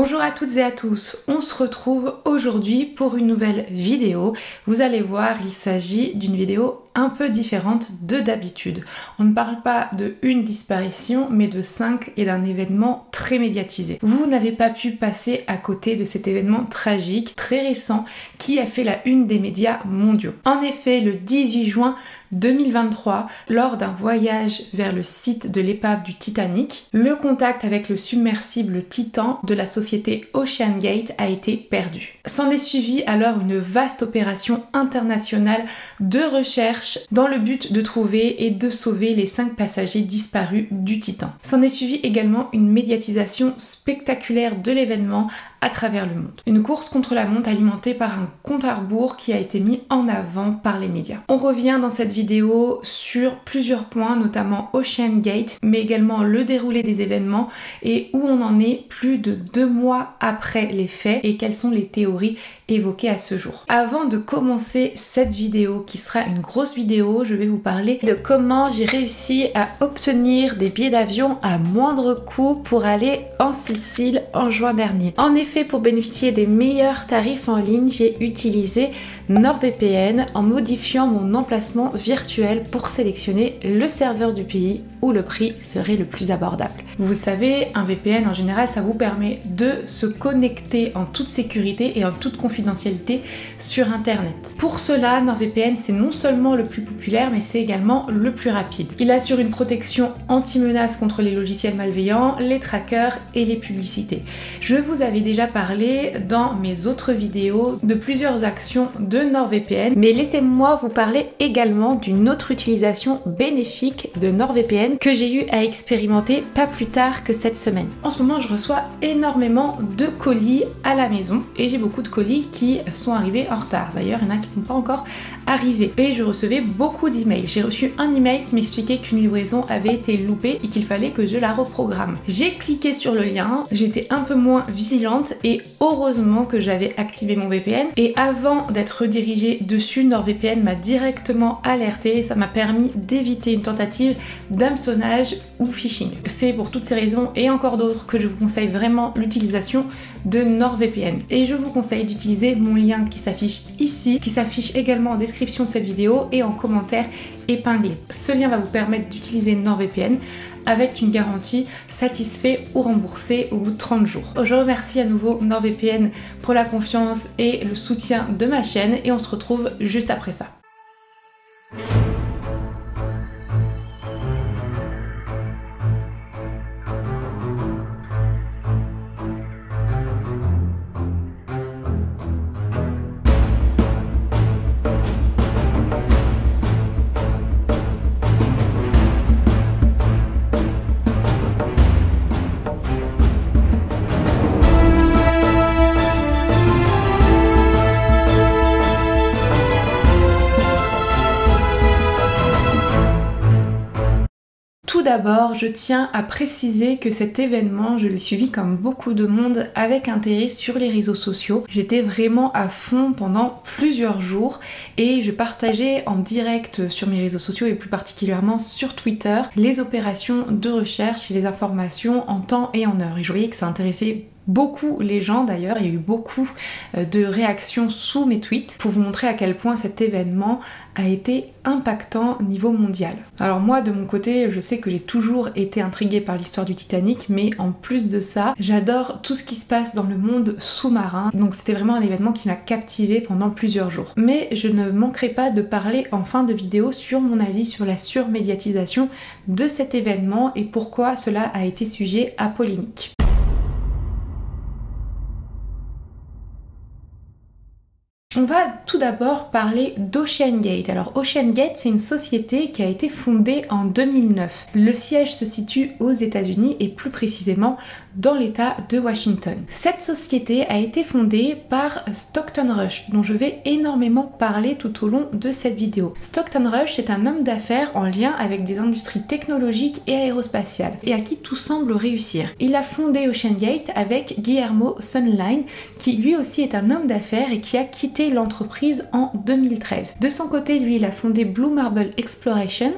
Bonjour à toutes et à tous, on se retrouve aujourd'hui pour une nouvelle vidéo. Vous allez voir, il s'agit d'une vidéo un peu différente de d'habitude. On ne parle pas de une disparition, mais de 5 et d'un événement très médiatisé. Vous n'avez pas pu passer à côté de cet événement tragique, très récent, qui a fait la une des médias mondiaux. En effet, le 18 juin 2023, lors d'un voyage vers le site de l'épave du Titanic, le contact avec le submersible Titan de la société OceanGate a été perdu. S'en est suivi alors une vaste opération internationale de recherche dans le but de trouver et de sauver les 5 passagers disparus du Titan. S'en est suivi également une médiatisation spectaculaire de l'événement à travers le monde. Une course contre la montre alimentée par un compte à rebours qui a été mis en avant par les médias. On revient dans cette vidéo sur plusieurs points, notamment OceanGate, mais également le déroulé des événements et où on en est plus de 2 mois après les faits et quelles sont les théories évoquées à ce jour. Avant de commencer cette vidéo qui sera une grosse vidéo, je vais vous parler de comment j'ai réussi à obtenir des billets d'avion à moindre coût pour aller en Sicile en juin dernier. En effet, pour bénéficier des meilleurs tarifs en ligne, j'ai utilisé NordVPN en modifiant mon emplacement virtuel pour sélectionner le serveur du pays où le prix serait le plus abordable. Vous savez, un VPN en général, ça vous permet de se connecter en toute sécurité et en toute confidentialité sur Internet. Pour cela, NordVPN, c'est non seulement le plus populaire, mais c'est également le plus rapide. Il assure une protection anti-menace contre les logiciels malveillants, les trackers et les publicités. Je vous avais déjà parlé dans mes autres vidéos de plusieurs actions de NordVPN, mais laissez-moi vous parler également d'une autre utilisation bénéfique de NordVPN que j'ai eu à expérimenter pas plus tard que cette semaine. En ce moment, je reçois énormément de colis à la maison et j'ai beaucoup de colis qui sont arrivés en retard. D'ailleurs, il y en a qui ne sont pas encore arrivés. Et je recevais beaucoup d'emails. J'ai reçu un email qui m'expliquait qu'une livraison avait été loupée et qu'il fallait que je la reprogramme. J'ai cliqué sur le lien, j'étais un peu moins vigilante et heureusement que j'avais activé mon VPN. Et avant d'être redirigée dessus, NordVPN m'a directement alerté et ça m'a permis d'éviter une tentative d'hameçonnage ou phishing. C'est pour toutes ces raisons et encore d'autres que je vous conseille vraiment l'utilisation de NordVPN. Et je vous conseille d'utiliser mon lien qui s'affiche ici, qui s'affiche également en description de cette vidéo et en commentaire épinglé. Ce lien va vous permettre d'utiliser NordVPN avec une garantie satisfait ou remboursée au bout de 30 jours. Je remercie à nouveau NordVPN pour la confiance et le soutien de ma chaîne et on se retrouve juste après ça. Tout d'abord, je tiens à préciser que cet événement, je l'ai suivi comme beaucoup de monde avec intérêt sur les réseaux sociaux. J'étais vraiment à fond pendant plusieurs jours et je partageais en direct sur mes réseaux sociaux et plus particulièrement sur Twitter les opérations de recherche et les informations en temps et en heure. Et je voyais que ça intéressait beaucoup les gens d'ailleurs, il y a eu beaucoup de réactions sous mes tweets pour vous montrer à quel point cet événement a été impactant niveau mondial. Alors moi de mon côté, je sais que j'ai toujours été intriguée par l'histoire du Titanic, mais en plus de ça, j'adore tout ce qui se passe dans le monde sous-marin, donc c'était vraiment un événement qui m'a captivée pendant plusieurs jours. Mais je ne manquerai pas de parler en fin de vidéo sur mon avis sur la surmédiatisation de cet événement et pourquoi cela a été sujet à polémique. On va tout d'abord parler d'OceanGate. Alors OceanGate, c'est une société qui a été fondée en 2009. Le siège se situe aux États-Unis et plus précisément dans l'État de Washington. Cette société a été fondée par Stockton Rush, dont je vais énormément parler tout au long de cette vidéo. Stockton Rush, c'est un homme d'affaires en lien avec des industries technologiques et aérospatiales, et à qui tout semble réussir. Il a fondé OceanGate avec Guillermo Sundline, qui lui aussi est un homme d'affaires et qui a quitté l'entreprise en 2013. De son côté, lui, il a fondé Blue Marble Exploration,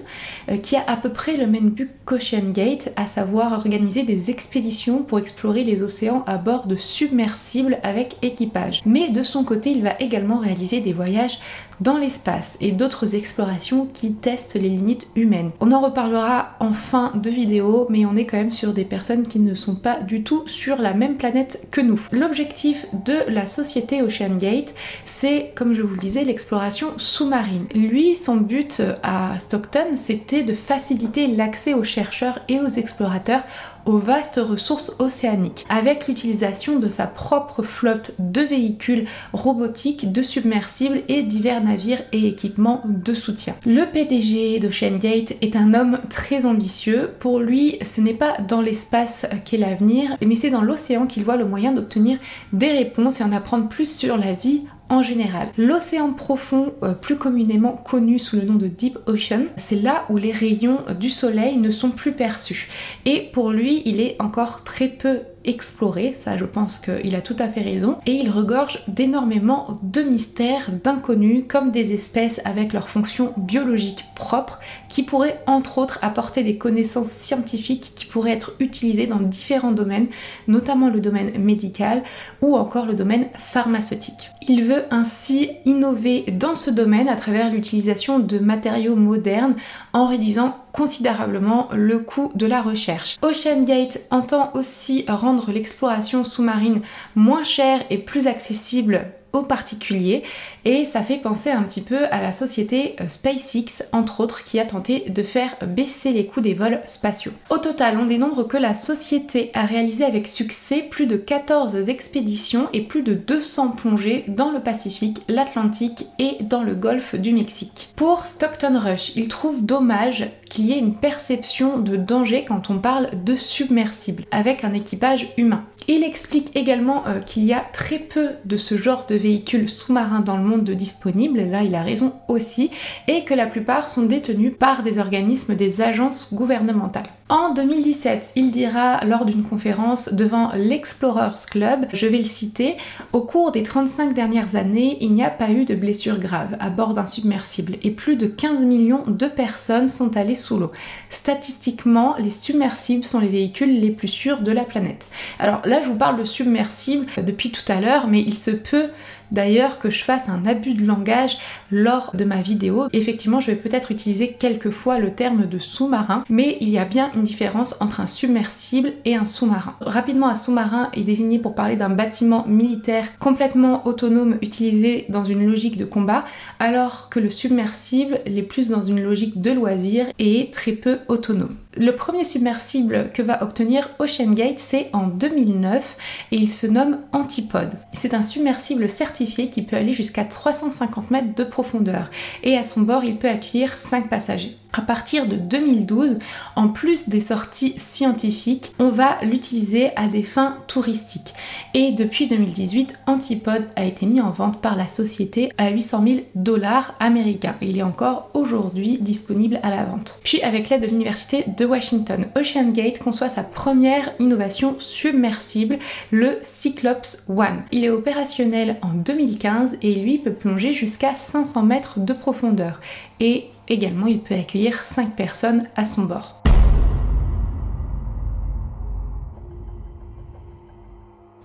qui a à peu près le même but qu'OceanGate, à savoir organiser des expéditions pour explorer les océans à bord de submersibles avec équipage. Mais de son côté, il va également réaliser des voyages dans l'espace et d'autres explorations qui testent les limites humaines. On en reparlera en fin de vidéo, mais on est quand même sur des personnes qui ne sont pas du tout sur la même planète que nous. L'objectif de la société OceanGate, c'est, comme je vous le disais, l'exploration sous-marine. Lui, son but à Stockton, c'était de faciliter l'accès aux chercheurs et aux explorateurs aux vastes ressources océaniques, avec l'utilisation de sa propre flotte de véhicules robotiques, de submersibles et divers navires et équipements de soutien. Le PDG d'OceanGate est un homme très ambitieux. Pour lui, ce n'est pas dans l'espace qu'est l'avenir, mais c'est dans l'océan qu'il voit le moyen d'obtenir des réponses et en apprendre plus sur la vie en général. L'océan profond, plus communément connu sous le nom de Deep Ocean, c'est là où les rayons du soleil ne sont plus perçus. Et pour lui, il est encore très peu exploré, ça je pense qu'il a tout à fait raison, et il regorge d'énormément de mystères, d'inconnus, comme des espèces avec leurs fonctions biologiques propres, qui pourraient entre autres apporter des connaissances scientifiques qui pourraient être utilisées dans différents domaines, notamment le domaine médical ou encore le domaine pharmaceutique. Il veut ainsi innover dans ce domaine à travers l'utilisation de matériaux modernes en réduisant considérablement le coût de la recherche. OceanGate entend aussi rendre l'exploration sous-marine moins chère et plus accessible aux particuliers, et ça fait penser un petit peu à la société SpaceX entre autres, qui a tenté de faire baisser les coûts des vols spatiaux. Au total, on dénombre que la société a réalisé avec succès plus de 14 expéditions et plus de 200 plongées dans le Pacifique, l'Atlantique et dans le golfe du Mexique. Pour Stockton Rush, il trouve dommage qu'il y ait une perception de danger quand on parle de submersible avec un équipage humain. Il explique également qu'il y a très peu de ce genre de véhicules sous-marins dans le monde disponibles, là il a raison aussi, et que la plupart sont détenus par des organismes, des agences gouvernementales. En 2017, il dira lors d'une conférence devant l'Explorers Club, je vais le citer, au cours des 35 dernières années, il n'y a pas eu de blessures graves à bord d'un submersible et plus de 15 millions de personnes sont allées sous l'eau. Statistiquement, les submersibles sont les véhicules les plus sûrs de la planète. Alors là, je vous parle de submersibles depuis tout à l'heure, mais il se peut d'ailleurs que je fasse un abus de langage lors de ma vidéo. Effectivement, je vais peut-être utiliser quelques fois le terme de sous-marin, mais il y a bien une différence entre un submersible et un sous-marin. Rapidement, un sous-marin est désigné pour parler d'un bâtiment militaire complètement autonome utilisé dans une logique de combat, alors que le submersible est plus dans une logique de loisir et est très peu autonome. Le premier submersible que va obtenir OceanGate, c'est en 2009 et il se nomme Antipode. C'est un submersible certifié qui peut aller jusqu'à 350 mètres de profondeur et à son bord il peut accueillir 5 passagers. À partir de 2012, en plus des sorties scientifiques, on va l'utiliser à des fins touristiques. Et depuis 2018, Antipode a été mis en vente par la société à 800 000 $ américains. Et il est encore aujourd'hui disponible à la vente. Puis avec l'aide de l'université de Washington, OceanGate conçoit sa première innovation submersible, le Cyclops One. Il est opérationnel en 2015 et lui peut plonger jusqu'à 500 mètres de profondeur. Et également, il peut accueillir 5 personnes à son bord.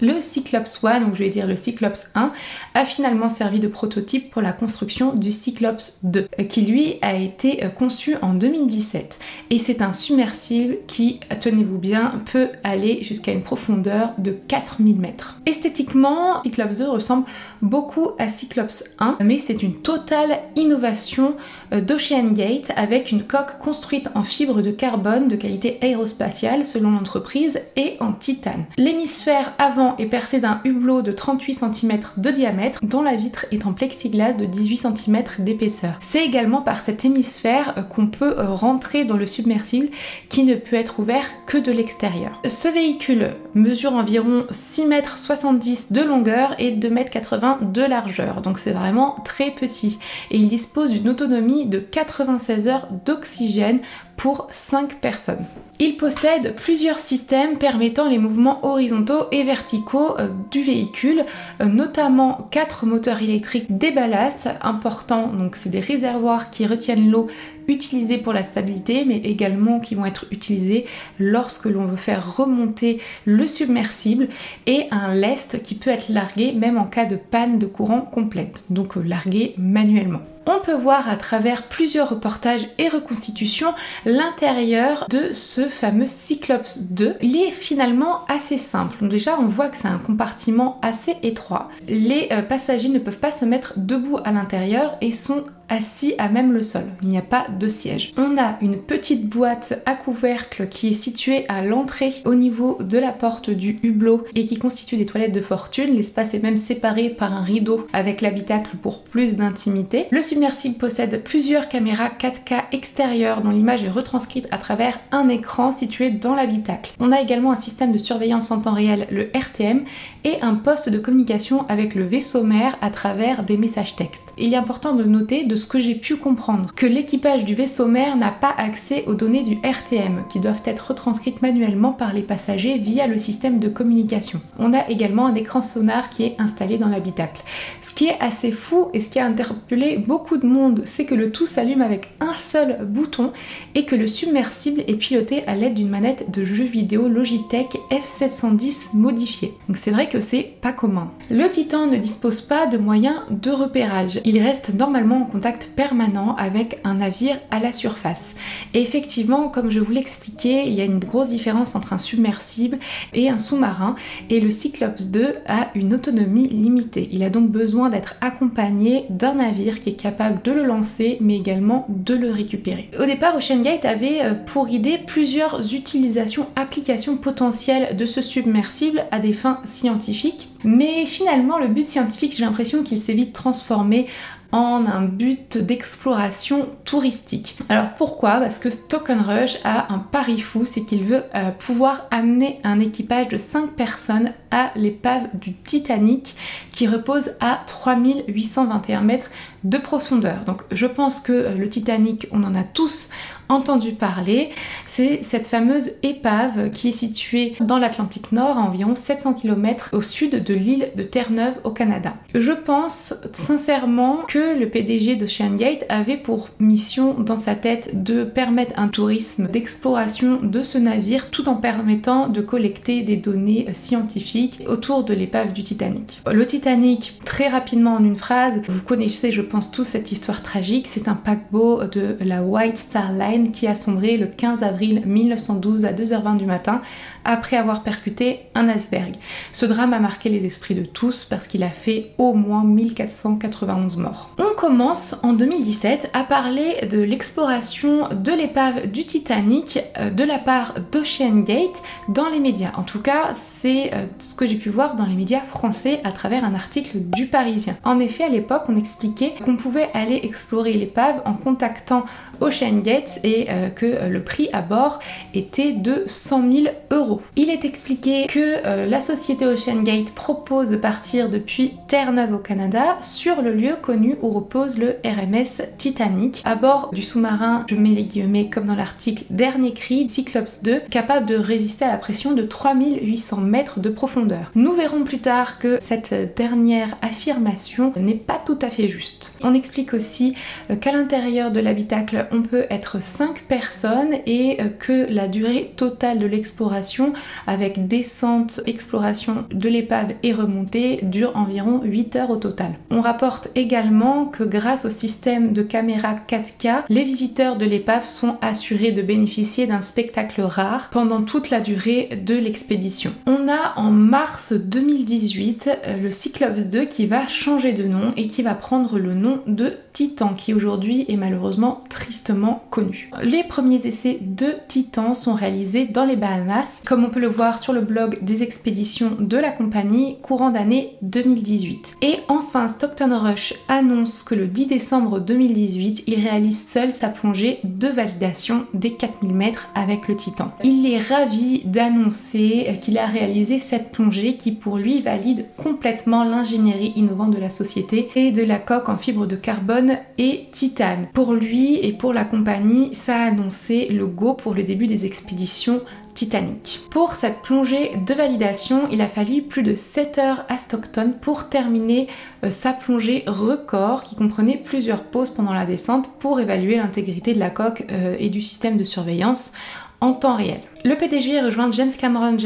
Le Cyclops One, ou je vais dire le Cyclops 1, a finalement servi de prototype pour la construction du Cyclops 2, qui lui a été conçu en 2017. Et c'est un submersible qui, tenez-vous bien, peut aller jusqu'à une profondeur de 4000 mètres. Esthétiquement, Cyclops 2 ressemble beaucoup à Cyclops 1, mais c'est une totale innovation d'OceanGate avec une coque construite en fibre de carbone de qualité aérospatiale selon l'entreprise et en titane. L'hémisphère avant est percé d'un hublot de 38 cm de diamètre dont la vitre est en plexiglas de 18 cm d'épaisseur. C'est également par cet hémisphère qu'on peut rentrer dans le submersible qui ne peut être ouvert que de l'extérieur. Ce véhicule mesure environ 6,70 m de longueur et 2,80 m de largeur, donc c'est vraiment très petit et il dispose d'une autonomie de 96 heures d'oxygène pour 5 personnes. Il possède plusieurs systèmes permettant les mouvements horizontaux et verticaux du véhicule, notamment 4 moteurs électriques, des ballasts importants, donc c'est des réservoirs qui retiennent l'eau utilisés pour la stabilité, mais également qui vont être utilisés lorsque l'on veut faire remonter le submersible, et un lest qui peut être largué même en cas de panne de courant complète, donc largué manuellement. On peut voir à travers plusieurs reportages et reconstitutions l'intérieur de ce fameux Cyclops 2. Il est finalement assez simple. Donc déjà, on voit que c'est un compartiment assez étroit. Les passagers ne peuvent pas se mettre debout à l'intérieur et sont assis à même le sol. Il n'y a pas de siège. On a une petite boîte à couvercle qui est située à l'entrée au niveau de la porte du hublot et qui constitue des toilettes de fortune. L'espace est même séparé par un rideau avec l'habitacle pour plus d'intimité. Le submersible possède plusieurs caméras 4K extérieures dont l'image est retranscrite à travers un écran situé dans l'habitacle. On a également un système de surveillance en temps réel, le RTM, et un poste de communication avec le vaisseau mère à travers des messages textes. Il est important de noter, de ce que j'ai pu comprendre, que l'équipage du vaisseau mère n'a pas accès aux données du RTM qui doivent être retranscrites manuellement par les passagers via le système de communication. On a également un écran sonar qui est installé dans l'habitacle. Ce qui est assez fou et ce qui a interpellé beaucoup de monde, c'est que le tout s'allume avec un seul bouton et que le submersible est piloté à l'aide d'une manette de jeu vidéo Logitech F710 modifiée. Donc c'est vrai que c'est pas commun. Le Titan ne dispose pas de moyens de repérage. Il reste normalement en contact permanent avec un navire à la surface. Et effectivement, comme je vous l'expliquais, il y a une grosse différence entre un submersible et un sous-marin, et le Cyclops 2 a une autonomie limitée. Il a donc besoin d'être accompagné d'un navire qui est capable de le lancer, mais également de le récupérer. Au départ, OceanGate avait pour idée plusieurs utilisations, applications potentielles de ce submersible à des fins scientifiques, mais finalement le but scientifique, j'ai l'impression qu'il s'est vite transformé en un but d'exploration touristique. Alors pourquoi? Parce que Stalk'nRush a un pari fou, c'est qu'il veut pouvoir amener un équipage de 5 personnes à l'épave du Titanic qui repose à 3821 mètres de profondeur. Donc je pense que le Titanic, on en a tous entendu parler. C'est cette fameuse épave qui est située dans l'Atlantique Nord à environ 700 km au sud de l'île de Terre-Neuve au Canada. Je pense sincèrement que le PDG d'OceanGate avait pour mission dans sa tête de permettre un tourisme d'exploration de ce navire tout en permettant de collecter des données scientifiques autour de l'épave du Titanic. Le Titanic, très rapidement en une phrase, vous connaissez je pense tous cette histoire tragique, c'est un paquebot de la White Star Line qui a sombré le 15 avril 1912 à 2h20 du matin après avoir percuté un iceberg. Ce drame a marqué les esprits de tous parce qu'il a fait au moins 1491 morts. On commence en 2017 à parler de l'exploration de l'épave du Titanic de la part d'OceanGate dans les médias. En tout cas, c'est ce que j'ai pu voir dans les médias français à travers un article du Parisien. En effet, à l'époque, on expliquait qu'on pouvait aller explorer l'épave en contactant OceanGate et que le prix à bord était de 100 000 €. Il est expliqué que la société OceanGate propose de partir depuis Terre-Neuve au Canada sur le lieu connu où repose le RMS Titanic à bord du sous-marin, je mets les guillemets comme dans l'article, dernier cri, Cyclops 2, capable de résister à la pression de 3800 mètres de profondeur. Nous verrons plus tard que cette dernière affirmation n'est pas tout à fait juste. On explique aussi qu'à l'intérieur de l'habitacle on peut être 5 personnes et que la durée totale de l'exploration avec descente, exploration de l'épave et remontée dure environ 8 heures au total. On rapporte également que grâce au système de caméras 4K, les visiteurs de l'épave sont assurés de bénéficier d'un spectacle rare pendant toute la durée de l'expédition. On a en mars 2018 le Cyclops 2 qui va changer de nom et qui va prendre le nom de Titan, qui aujourd'hui est malheureusement tristement connu. Les premiers essais de Titan sont réalisés dans les Bahamas, comme on peut le voir sur le blog des expéditions de la compagnie courant d'année 2018. Et enfin, Stalk'nRush annonce que le 10 décembre 2018, il réalise seul sa plongée de validation des 4000 mètres avec le Titan. Il est ravi d'annoncer qu'il a réalisé cette plongée qui pour lui valide complètement l'ingénierie innovante de la société et de la coque en fibre de carbone carbone et titane. Pour lui et pour la compagnie, ça a annoncé le go pour le début des expéditions Titanic. Pour cette plongée de validation, il a fallu plus de 7 heures à Stockton pour terminer sa plongée record qui comprenait plusieurs pauses pendant la descente pour évaluer l'intégrité de la coque et du système de surveillance en temps réel. Le PDG rejoint James Cameron,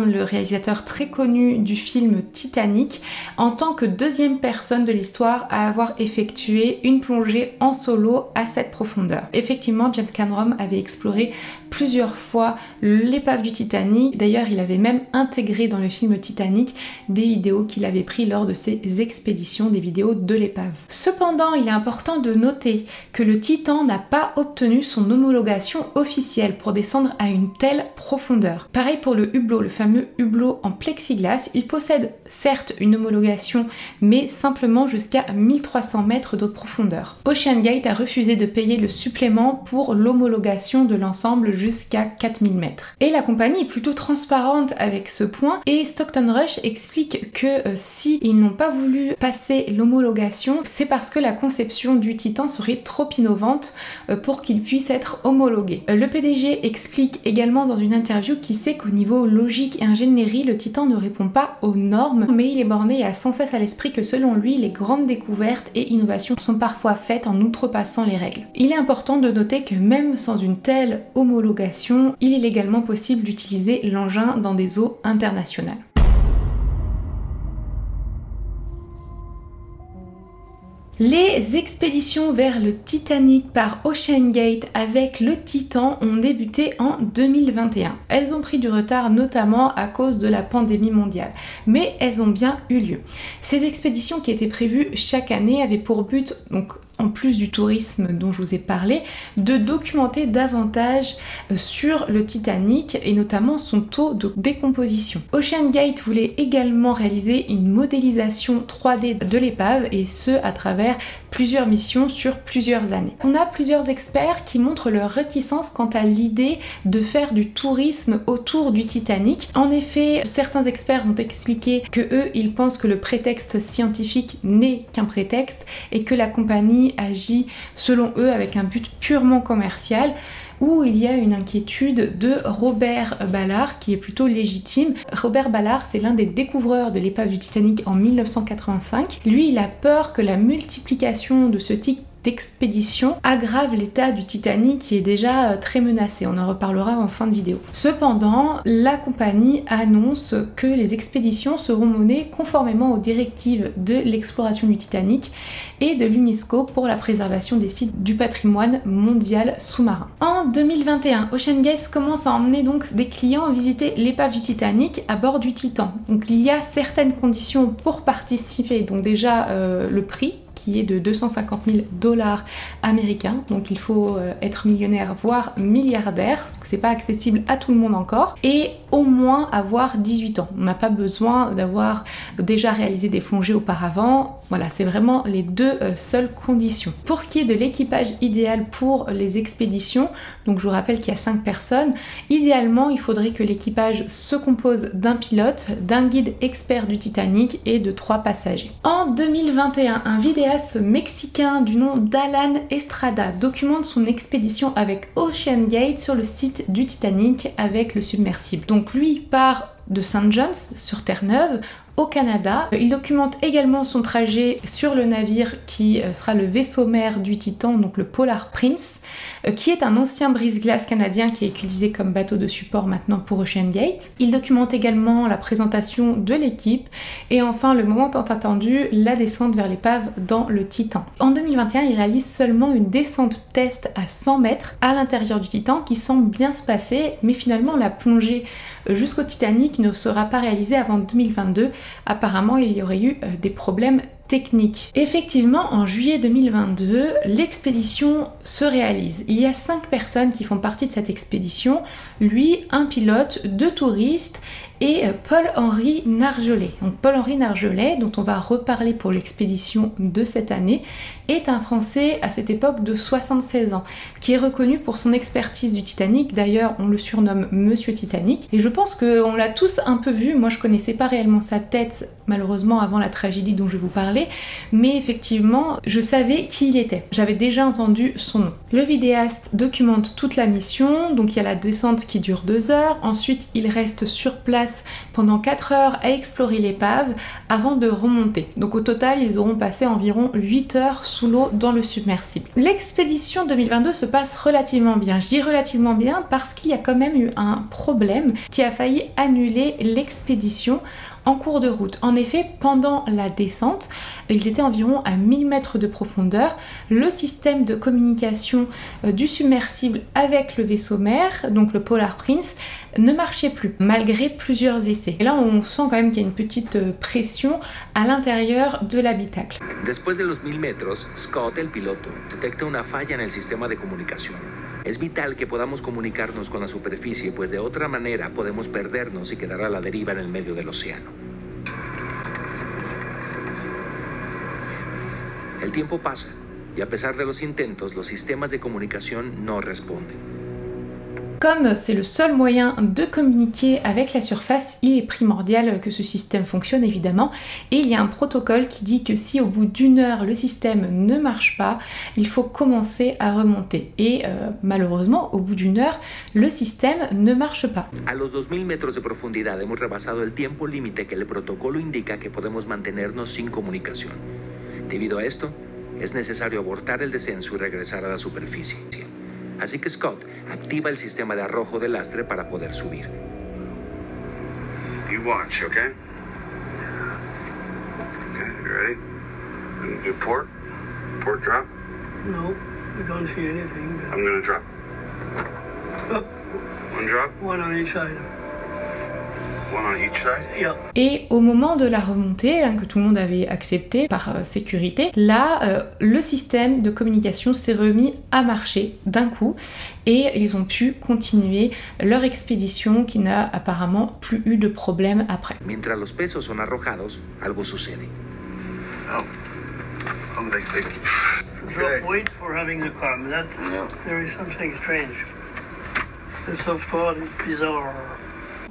le réalisateur très connu du film Titanic, en tant que deuxième personne de l'histoire à avoir effectué une plongée en solo à cette profondeur. Effectivement, James Cameron avait exploré plusieurs fois l'épave du Titanic. D'ailleurs, il avait même intégré dans le film Titanic des vidéos qu'il avait prises lors de ses expéditions, des vidéos de l'épave. Cependant, il est important de noter que le Titan n'a pas obtenu son homologation officielle pour descendre à une telle profondeur. Pareil pour le hublot, le fameux hublot en plexiglas, il possède certes une homologation, mais simplement jusqu'à 1300 mètres de profondeur. OceanGate a refusé de payer le supplément pour l'homologation de l'ensemble jusqu'à 4000 mètres. Et la compagnie est plutôt transparente avec ce point, et Stockton Rush explique que si ils n'ont pas voulu passer l'homologation, c'est parce que la conception du Titan serait trop innovante pour qu'il puisse être homologué. Le PDG explique également dans une interview qu'il sait qu'au niveau logique et ingénierie, le Titan ne répond pas aux normes, mais il est borné et a sans cesse à l'esprit que selon lui, les grandes découvertes et innovations sont parfois faites en outrepassant les règles. Il est important de noter que même sans une telle homologation, il est légalement possible d'utiliser l'engin dans des eaux internationales. Les expéditions vers le Titanic par OceanGate avec le Titan ont débuté en 2021. Elles ont pris du retard notamment à cause de la pandémie mondiale, mais elles ont bien eu lieu. Ces expéditions qui étaient prévues chaque année avaient pour but, donc en plus du tourisme dont je vous ai parlé, de documenter davantage sur le Titanic et notamment son taux de décomposition. OceanGate voulait également réaliser une modélisation 3D de l'épave et ce à travers plusieurs missions sur plusieurs années. On a plusieurs experts qui montrent leur réticence quant à l'idée de faire du tourisme autour du Titanic. En effet, certains experts ont expliqué que eux, ils pensent que le prétexte scientifique n'est qu'un prétexte et que la compagnie agit selon eux avec un but purement commercial, où il y a une inquiétude de Robert Ballard qui est plutôt légitime. Robert Ballard, c'est l'un des découvreurs de l'épave du Titanic en 1985. Lui, il a peur que la multiplication de ce type d'expédition aggrave l'état du Titanic qui est déjà très menacé. On en reparlera en fin de vidéo. Cependant, la compagnie annonce que les expéditions seront menées conformément aux directives de l'exploration du Titanic et de l'UNESCO pour la préservation des sites du patrimoine mondial sous-marin. En 2021, OceanGate commence à emmener donc des clients visiter l'épave du Titanic à bord du Titan. Donc il y a certaines conditions pour participer, donc déjà le prix qui est de 250 000 $ américains, donc il faut être millionnaire voire milliardaire, donc c'est pas accessible à tout le monde encore, et au moins avoir 18 ans. On n'a pas besoin d'avoir déjà réalisé des plongées auparavant, voilà, c'est vraiment les deux seules conditions. Pour ce qui est de l'équipage idéal pour les expéditions, donc je vous rappelle qu'il y a 5 personnes, idéalement il faudrait que l'équipage se compose d'un pilote, d'un guide expert du Titanic et de 3 passagers. En 2021, un vidéaste mexicain du nom d'Alan Estrada documente son expédition avec OceanGate sur le site du Titanic avec le submersible. Donc lui part de St. John's sur Terre-Neuve au Canada. Il documente également son trajet sur le navire qui sera le vaisseau mère du Titan, donc le Polar Prince, qui est un ancien brise-glace canadien qui est utilisé comme bateau de support maintenant pour OceanGate. Il documente également la présentation de l'équipe et enfin le moment tant attendu, la descente vers l'épave dans le Titan. En 2021, il réalise seulement une descente test à 100 mètres à l'intérieur du Titan qui semble bien se passer, mais finalement la plongée jusqu'au Titanic ne sera pas réalisée avant 2022. Apparemment, il y aurait eu des problèmes techniques. Effectivement, en juillet 2022, l'expédition se réalise. Il y a 5 personnes qui font partie de cette expédition, lui, un pilote, 2 touristes et Paul-Henri Nargeolet. Donc Paul-Henri Nargeolet, dont on va reparler pour l'expédition de cette année, est un Français à cette époque de 76 ans, qui est reconnu pour son expertise du Titanic. D'ailleurs, on le surnomme Monsieur Titanic. Et je pense qu'on l'a tous un peu vu. Moi, je connaissais pas réellement sa tête, malheureusement, avant la tragédie dont je vais vous parler. Mais effectivement, je savais qui il était. J'avais déjà entendu son nom. Le vidéaste documente toute la mission. Donc, il y a la descente qui dure 2 heures. Ensuite, il reste sur place pendant 4 heures à explorer l'épave avant de remonter. Donc, au total, ils auront passé environ 8 heures sous l'eau dans le submersible. L'expédition 2022 se passe relativement bien. Je dis relativement bien parce qu'il y a quand même eu un problème qui a failli annuler l'expédition en cours de route. En effet, pendant la descente, ils étaient environ à 1000 mètres de profondeur. Le système de communication du submersible avec le vaisseau mère, donc le Polar Prince, ne marchait plus, malgré plusieurs essais. Et là, on sent quand même qu'il y a une petite pression à l'intérieur de l'habitacle. Después de los 1000 metros, Scott, el piloto, detecta una falla en el sistema de comunicación. Es vital que podamos comunicarnos con la superficie, pues de otra manera podemos perdernos y quedar a la deriva en el medio del océano. El tiempo pasa, y a pesar de los intentos, los sistemas de comunicación no responden. Comme c'est le seul moyen de communiquer avec la surface, il est primordial que ce système fonctionne évidemment, et il y a un protocole qui dit que si au bout d'1 heure le système ne marche pas, il faut commencer à remonter. Et malheureusement, au bout d'1 heure, le système ne marche pas. A los 2000 metros de profundidad hemos rebasado el tiempo límite que el protocolo indica que podemos mantenernos sin comunicación. Debido a esto, es necesario abortar el descenso y regresar a la superficie. Así que Scott activa el sistema de arrojo de lastre para poder subir. You watch, okay? Okay, you ready? And do port? Port drop? No, we don't see anything. I'm gonna drop. Oh, One drop? one on each side. One on each side? Yeah. Et au moment de la remontée, que tout le monde avait accepté par sécurité, là, le système de communication s'est remis à marcher d'un coup et ils ont pu continuer leur expédition qui n'a apparemment plus eu de problème après. Mientras los pesos son arrojados, algo sucede. Oh. Oh, they okay. So wait for having the calm. That Yeah. there is something strange. The software is bizarre.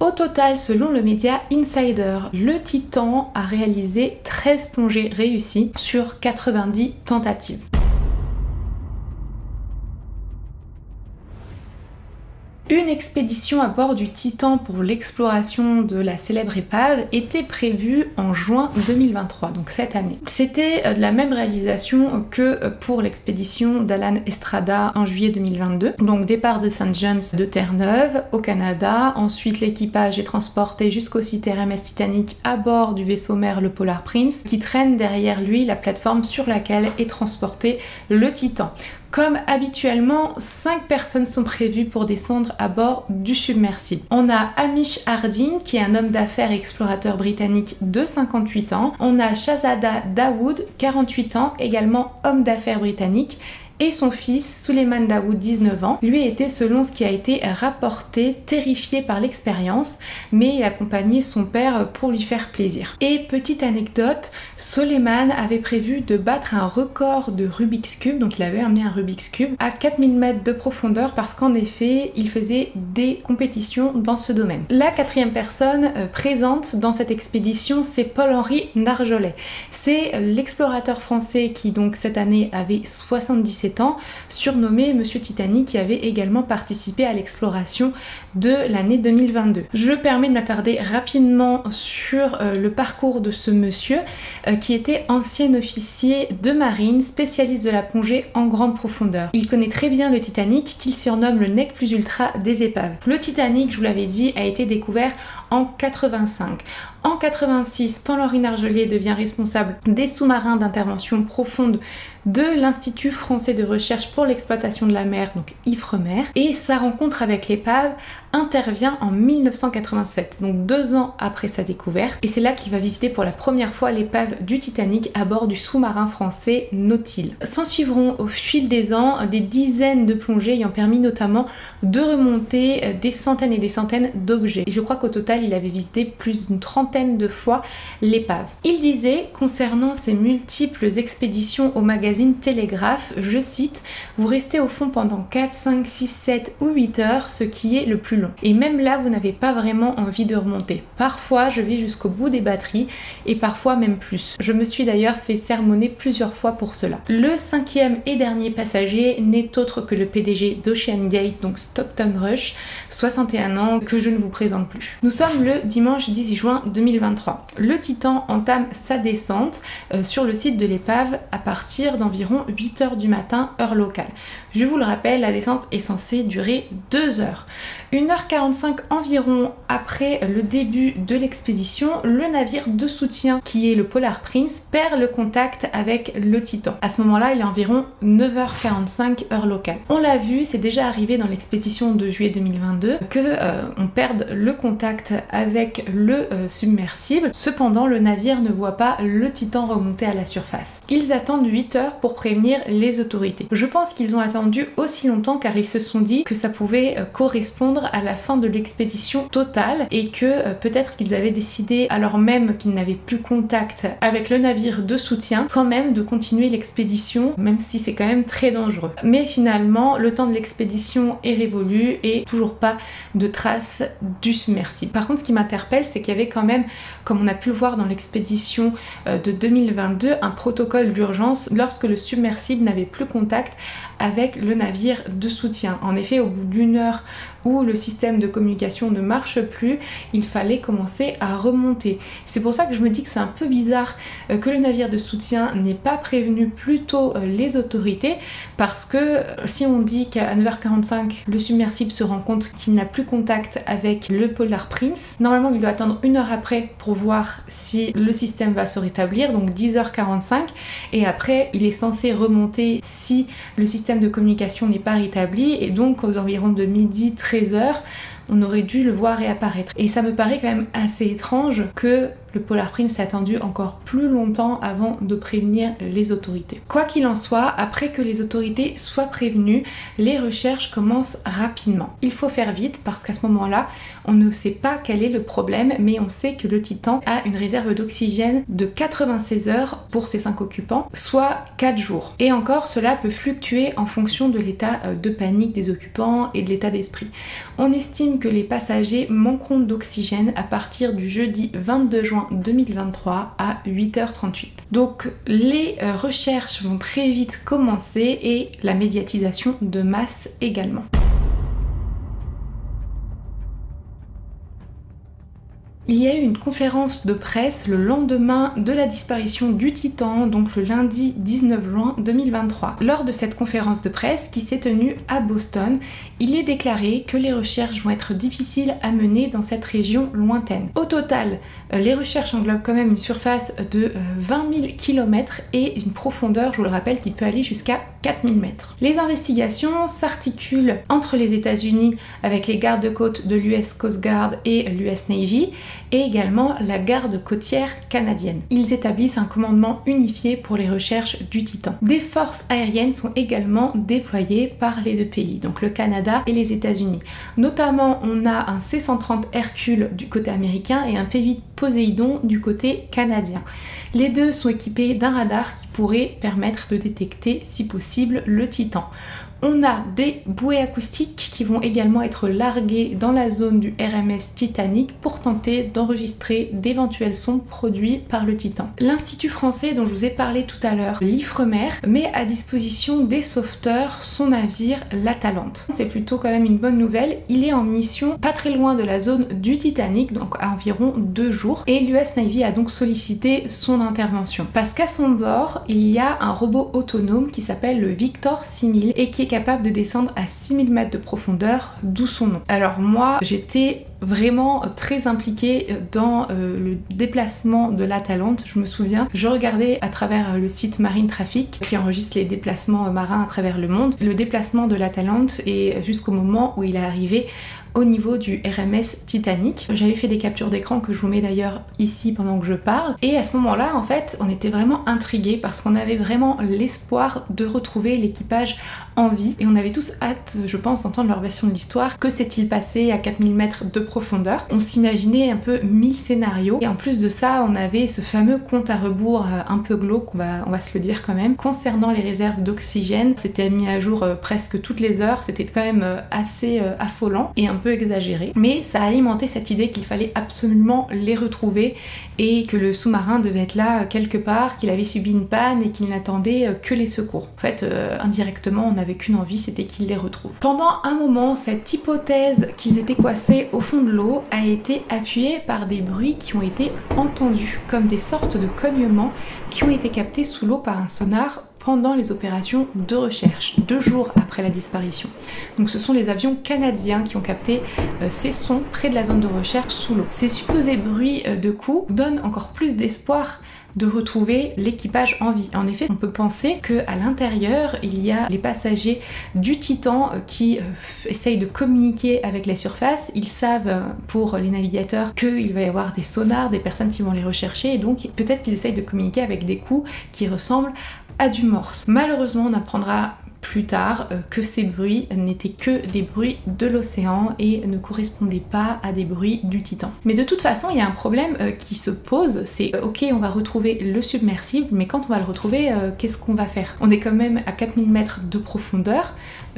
Au total, selon le média Insider, le Titan a réalisé 13 plongées réussies sur 90 tentatives. Une expédition à bord du Titan pour l'exploration de la célèbre épave était prévue en juin 2023, donc cette année. C'était la même réalisation que pour l'expédition d'Alan Estrada en juillet 2022. Donc départ de St. John's de Terre-Neuve au Canada, ensuite l'équipage est transporté jusqu'au site RMS Titanic à bord du vaisseau mère le Polar Prince, qui traîne derrière lui la plateforme sur laquelle est transporté le Titan. Comme habituellement, 5 personnes sont prévues pour descendre à bord du submersible. On a Hamish Harding, qui est un homme d'affaires et explorateur britannique de 58 ans. On a Shahzada Dawood, 48 ans, également homme d'affaires britannique. Et son fils, Suleiman Dawood, 19 ans, lui était, selon ce qui a été rapporté, terrifié par l'expérience, mais il accompagnait son père pour lui faire plaisir. Et petite anecdote, Suleiman avait prévu de battre un record de Rubik's Cube, donc il avait amené un Rubik's Cube à 4000 mètres de profondeur parce qu'en effet, il faisait des compétitions dans ce domaine. La 4e personne présente dans cette expédition, c'est Paul-Henri Nargeolet. C'est l'explorateur français qui donc cette année avait 77 ans, surnommé Monsieur Titanic, qui avait également participé à l'exploration de l'année 2022. Je me permets de m'attarder rapidement sur le parcours de ce monsieur qui était ancien officier de marine, spécialiste de la plongée en grande profondeur. Il connaît très bien le Titanic, qu'il surnomme le nec plus ultra des épaves. Le Titanic, je vous l'avais dit, a été découvert en 85. En 86, Paul-Henri Nargeolet devient responsable des sous-marins d'intervention profonde de l'Institut français de recherche pour l'exploitation de la mer, donc IFREMER, et sa rencontre avec l'épave intervient en 1987, donc 2 ans après sa découverte, et c'est là qu'il va visiter pour la première fois l'épave du Titanic à bord du sous-marin français Nautil. S'en suivront au fil des ans des dizaines de plongées ayant permis notamment de remonter des centaines et des centaines d'objets. Et je crois qu'au total, il avait visité plus d'une trentaine de fois l'épave. Il disait, concernant ses multiples expéditions au magazine Télégraphe, je cite, « Vous restez au fond pendant 4, 5, 6, 7 ou 8 heures, ce qui est le plus long. Et même là, vous n'avez pas vraiment envie de remonter. Parfois, je vais jusqu'au bout des batteries et parfois même plus. Je me suis d'ailleurs fait sermonner plusieurs fois pour cela. » Le 5e et dernier passager n'est autre que le PDG d'Ocean Gate, donc Stockton Rush, 61 ans, que je ne vous présente plus. Nous sommes le dimanche 18 juin 2023. Le Titan entame sa descente sur le site de l'épave à partir d'environ 8 h du matin, heure locale. Je vous le rappelle, la descente est censée durer 2 heures. 1h45 environ après le début de l'expédition, le navire de soutien qui est le Polar Prince perd le contact avec le Titan. À ce moment-là, il est environ 9h45 heure locale. On l'a vu, c'est déjà arrivé dans l'expédition de juillet 2022 que on perde le contact avec le submersible. Cependant, le navire ne voit pas le Titan remonter à la surface. Ils attendent 8 heures pour prévenir les autorités. Je pense qu'ils ont attendu aussi longtemps car ils se sont dit que ça pouvait correspondre à la fin de l'expédition totale et que peut-être qu'ils avaient décidé, alors même qu'ils n'avaient plus contact avec le navire de soutien, quand même de continuer l'expédition, même si c'est quand même très dangereux. Mais finalement, le temps de l'expédition est révolu et toujours pas de traces du submersible. Par contre, ce qui m'interpelle, c'est qu'il y avait quand même, comme on a pu le voir dans l'expédition de 2022, un protocole d'urgence lorsque le submersible n'avait plus contact avec le navire de soutien. En effet, au bout d'1 heure où le système de communication ne marche plus, il fallait commencer à remonter. C'est pour ça que je me dis que c'est un peu bizarre que le navire de soutien n'ait pas prévenu plus tôt les autorités, parce que si on dit qu'à 9h45 le submersible se rend compte qu'il n'a plus contact avec le Polar Prince, normalement il doit attendre 1 heure après pour voir si le système va se rétablir, donc 10h45, et après il est censé remonter si le système de communication n'est pas rétabli, et donc aux environs de midi 13h, on aurait dû le voir réapparaître. Et ça me paraît quand même assez étrange que le Polar Prince a attendu encore plus longtemps avant de prévenir les autorités. Quoi qu'il en soit, après que les autorités soient prévenues, les recherches commencent rapidement. Il faut faire vite parce qu'à ce moment-là, on ne sait pas quel est le problème, mais on sait que le Titan a une réserve d'oxygène de 96 heures pour ses 5 occupants, soit 4 jours. Et encore, cela peut fluctuer en fonction de l'état de panique des occupants et de l'état d'esprit. On estime que les passagers manqueront d'oxygène à partir du jeudi 22 juin 2023 à 8h38. Donc les recherches vont très vite commencer et la médiatisation de masse également. Il y a eu une conférence de presse le lendemain de la disparition du Titan, donc le lundi 19 juin 2023. Lors de cette conférence de presse qui s'est tenue à Boston, il est déclaré que les recherches vont être difficiles à mener dans cette région lointaine. Au total, les recherches englobent quand même une surface de 20 000 km et une profondeur, je vous le rappelle, qui peut aller jusqu'à 4000 mètres. Les investigations s'articulent entre les États-Unis avec les gardes-côtes de l'US Coast Guard et l'US Navy, et également la garde côtière canadienne. Ils établissent un commandement unifié pour les recherches du Titan. Des forces aériennes sont également déployées par les deux pays, donc le Canada et les États-Unis. Notamment, on a un C-130 Hercule du côté américain et un P-8 Poséidon du côté canadien. Les deux sont équipés d'un radar qui pourrait permettre de détecter, si possible, le Titan. On a des bouées acoustiques qui vont également être larguées dans la zone du RMS Titanic pour tenter d'enregistrer d'éventuels sons produits par le Titan. L'Institut français dont je vous ai parlé tout à l'heure, l'Ifremer, met à disposition des sauveteurs son navire l'Atalante. C'est plutôt quand même une bonne nouvelle, il est en mission pas très loin de la zone du Titanic, donc à environ 2 jours, et l'US Navy a donc sollicité son intervention. Parce qu'à son bord, il y a un robot autonome qui s'appelle le Victor 6000 et qui est capable de descendre à 6000 mètres de profondeur, d'où son nom. Alors moi, j'étais vraiment très impliquée dans le déplacement de l'Atalante. Je me souviens, je regardais à travers le site Marine Traffic qui enregistre les déplacements marins à travers le monde, le déplacement de l'Atalante et jusqu'au moment où il est arrivé au niveau du RMS Titanic. J'avais fait des captures d'écran que je vous mets d'ailleurs ici pendant que je parle. Et à ce moment-là, en fait, on était vraiment intrigués parce qu'on avait vraiment l'espoir de retrouver l'équipage en vie. Et on avait tous hâte, je pense, d'entendre leur version de l'histoire. Que s'est-il passé à 4000 mètres de profondeur? On s'imaginait un peu 1000 scénarios. Et en plus de ça, on avait ce fameux compte à rebours un peu glauque, on va se le dire quand même, concernant les réserves d'oxygène. C'était mis à jour presque toutes les heures. C'était quand même assez affolant et un peu exagéré. Mais ça a alimenté cette idée qu'il fallait absolument les retrouver et que le sous-marin devait être là quelque part, qu'il avait subi une panne et qu'il n'attendait que les secours. En fait, indirectement, on n'avait qu'une envie, c'était qu'il les retrouve. Pendant un moment, cette hypothèse qu'ils étaient coincés au fond de l'eau a été appuyée par des bruits qui ont été entendus, comme des sortes de cognements qui ont été captés sous l'eau par un sonar pendant les opérations de recherche, 2 jours après la disparition. Donc ce sont les avions canadiens qui ont capté ces sons près de la zone de recherche sous l'eau. Ces supposés bruits de coups donnent encore plus d'espoir de retrouver l'équipage en vie. En effet, on peut penser qu'à l'intérieur, il y a les passagers du Titan qui essayent de communiquer avec la surface. Ils savent, pour les navigateurs, qu'il va y avoir des sonars, des personnes qui vont les rechercher, et donc peut-être qu'ils essayent de communiquer avec des coups qui ressemblent à du morse. Malheureusement, on apprendra plus tard que ces bruits n'étaient que des bruits de l'océan et ne correspondaient pas à des bruits du Titan. Mais de toute façon, il y a un problème qui se pose, c'est ok, on va retrouver le submersible, mais quand on va le retrouver, qu'est-ce qu'on va faire? On est quand même à 4000 mètres de profondeur,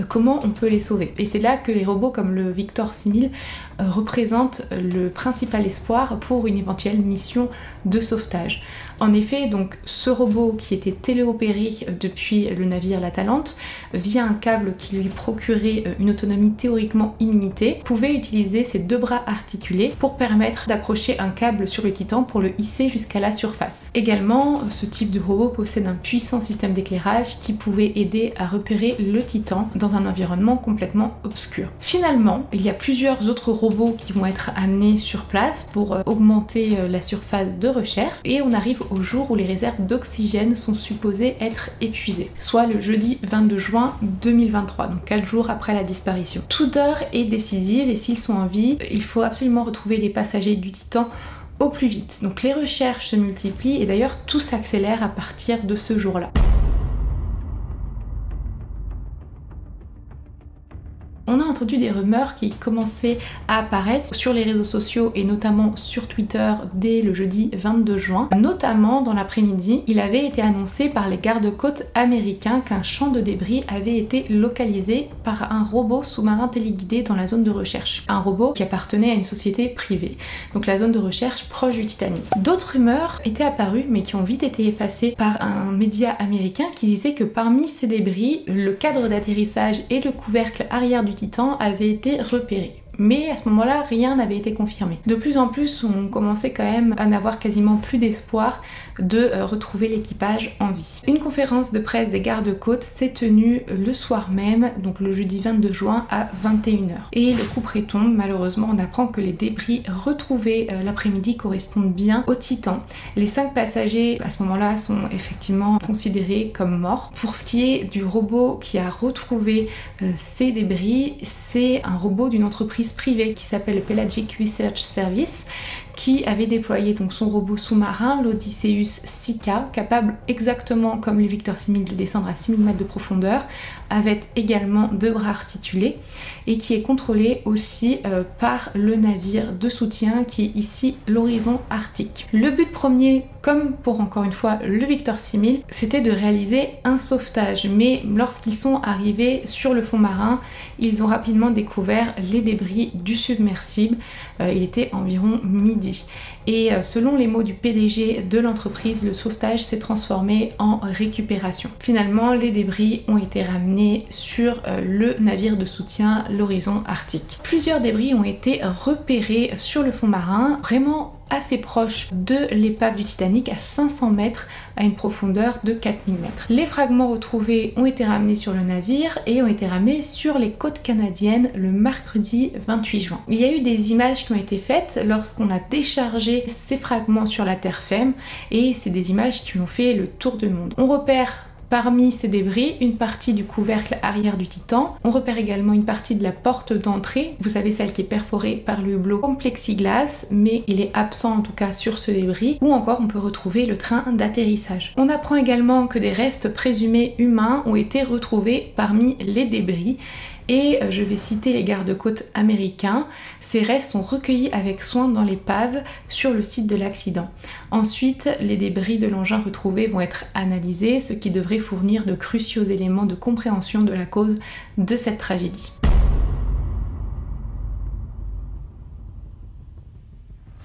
comment on peut les sauver? Et c'est là que les robots comme le Victor 6000 représentent le principal espoir pour une éventuelle mission de sauvetage. En effet, donc ce robot qui était téléopéré depuis le navire l'Atalante, via un câble qui lui procurait une autonomie théoriquement illimitée, pouvait utiliser ses 2 bras articulés pour permettre d'accrocher un câble sur le Titan pour le hisser jusqu'à la surface. Également, ce type de robot possède un puissant système d'éclairage qui pouvait aider à repérer le Titan dans un environnement complètement obscur. Finalement, il y a plusieurs autres robots qui vont être amenés sur place pour augmenter la surface de recherche, et on arrive au jour où les réserves d'oxygène sont supposées être épuisées, soit le jeudi 22 juin 2023, donc 4 jours après la disparition. Toute heure est décisive et s'ils sont en vie, il faut absolument retrouver les passagers du Titan au plus vite. Donc les recherches se multiplient et d'ailleurs tout s'accélère à partir de ce jour-là. On a entendu des rumeurs qui commençaient à apparaître sur les réseaux sociaux et notamment sur Twitter dès le jeudi 22 juin. Notamment dans l'après-midi, il avait été annoncé par les gardes-côtes américains qu'un champ de débris avait été localisé par un robot sous-marin téléguidé dans la zone de recherche. Un robot qui appartenait à une société privée. Donc la zone de recherche proche du Titanic. D'autres rumeurs étaient apparues mais qui ont vite été effacées par un média américain qui disait que parmi ces débris, le cadre d'atterrissage et le couvercle arrière du Titan avaient été repérés. Mais à ce moment-là, rien n'avait été confirmé. De plus en plus, on commençait quand même à n'avoir quasiment plus d'espoir de retrouver l'équipage en vie. Une conférence de presse des gardes-côtes s'est tenue le soir même, donc le jeudi 22 juin à 21h. Et le coup près tombe, malheureusement, on apprend que les débris retrouvés l'après-midi correspondent bien au Titan. Les 5 passagers, à ce moment-là, sont effectivement considérés comme morts. Pour ce qui est du robot qui a retrouvé ces débris, c'est un robot d'une entreprise privée qui s'appelle Pelagic Research Service, qui avait déployé donc son robot sous-marin, l'Odysseus Sika, capable exactement comme le Victor 6000 de descendre à 6000 mètres de profondeur, avec également 2 bras articulés, et qui est contrôlé aussi par le navire de soutien qui est ici l'Horizon Arctique. Le but premier, comme pour encore une fois le Victor 6000, c'était de réaliser un sauvetage, mais lorsqu'ils sont arrivés sur le fond marin, ils ont rapidement découvert les débris du submersible. Il était environ midi. Et selon les mots du PDG de l'entreprise, le sauvetage s'est transformé en récupération. Finalement, les débris ont été ramenés sur le navire de soutien, l'Horizon Arctique. Plusieurs débris ont été repérés sur le fond marin, vraiment assez proche de l'épave du Titanic, à 500 mètres, à une profondeur de 4000 mètres. Les fragments retrouvés ont été ramenés sur le navire et ont été ramenés sur les côtes canadiennes le mercredi 28 juin. Il y a eu des images qui ont été faites lorsqu'on a déchargé ces fragments sur la terre ferme, et c'est des images qui ont fait le tour du monde. On repère parmi ces débris une partie du couvercle arrière du Titan. On repère également une partie de la porte d'entrée, vous savez celle qui est perforée par le hublot en plexiglas, mais il est absent en tout cas sur ce débris, ou encore on peut retrouver le train d'atterrissage. On apprend également que des restes présumés humains ont été retrouvés parmi les débris. Et je vais citer les gardes-côtes américains. Ces restes sont recueillis avec soin dans l'épave sur le site de l'accident. Ensuite, les débris de l'engin retrouvés vont être analysés, ce qui devrait fournir de cruciaux éléments de compréhension de la cause de cette tragédie.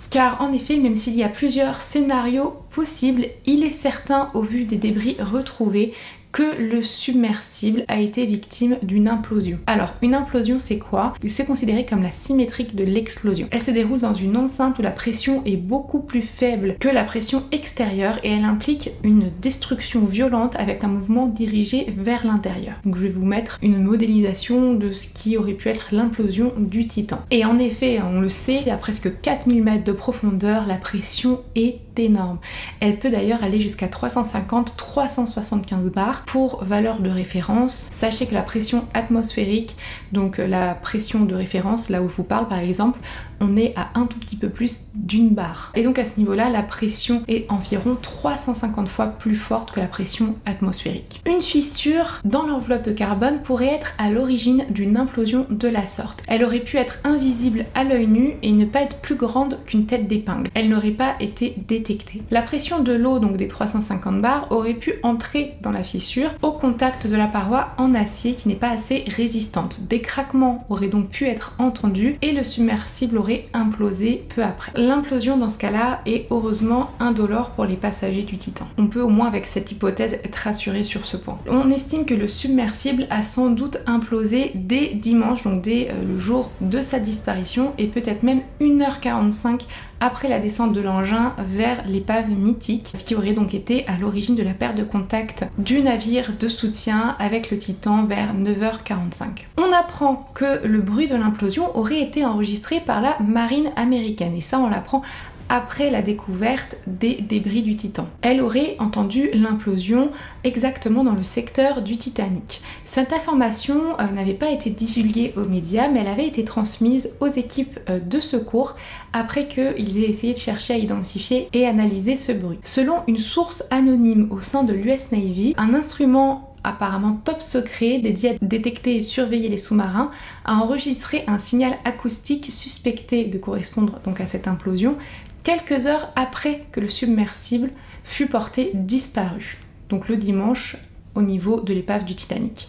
Car en effet, même s'il y a plusieurs scénarios possibles, il est certain au vu des débris retrouvés que le submersible a été victime d'une implosion. Alors, une implosion, c'est quoi? C'est considéré comme la symétrique de l'explosion. Elle se déroule dans une enceinte où la pression est beaucoup plus faible que la pression extérieure et elle implique une destruction violente avec un mouvement dirigé vers l'intérieur. Donc je vais vous mettre une modélisation de ce qui aurait pu être l'implosion du Titan. Et en effet, on le sait, à presque 4000 mètres de profondeur, la pression est énorme. Elle peut d'ailleurs aller jusqu'à 350-375 bars. Pour valeur de référence, sachez que la pression atmosphérique, donc la pression de référence, là où je vous parle par exemple, on est à un tout petit peu plus d'une bar. Et donc à ce niveau-là, la pression est environ 350 fois plus forte que la pression atmosphérique. Une fissure dans l'enveloppe de carbone pourrait être à l'origine d'une implosion de la sorte. Elle aurait pu être invisible à l'œil nu et ne pas être plus grande qu'une tête d'épingle. Elle n'aurait pas été détectée. La pression de l'eau, donc des 350 bars, aurait pu entrer dans la fissure au contact de la paroi en acier qui n'est pas assez résistante. Des craquements auraient donc pu être entendus et le submersible aurait implosé peu après. L'implosion dans ce cas-là est heureusement indolore pour les passagers du Titan. On peut au moins avec cette hypothèse être rassuré sur ce point. On estime que le submersible a sans doute implosé dès dimanche, donc dès le jour de sa disparition et peut-être même 1h45 après la descente de l'engin vers l'épave mythique, ce qui aurait donc été à l'origine de la perte de contact du navire de soutien avec le Titan vers 9h45. On apprend que le bruit de l'implosion aurait été enregistré par la marine américaine et ça on l'apprend après la découverte des débris du Titan. Elle aurait entendu l'implosion exactement dans le secteur du Titanic. Cette information n'avait pas été divulguée aux médias, mais elle avait été transmise aux équipes de secours après qu'ils aient essayé de chercher à identifier et analyser ce bruit. Selon une source anonyme au sein de l'US Navy, un instrument apparemment top secret dédié à détecter et surveiller les sous-marins a enregistré un signal acoustique suspecté de correspondre donc à cette implosion quelques heures après que le submersible fut porté disparu, donc le dimanche au niveau de l'épave du Titanic.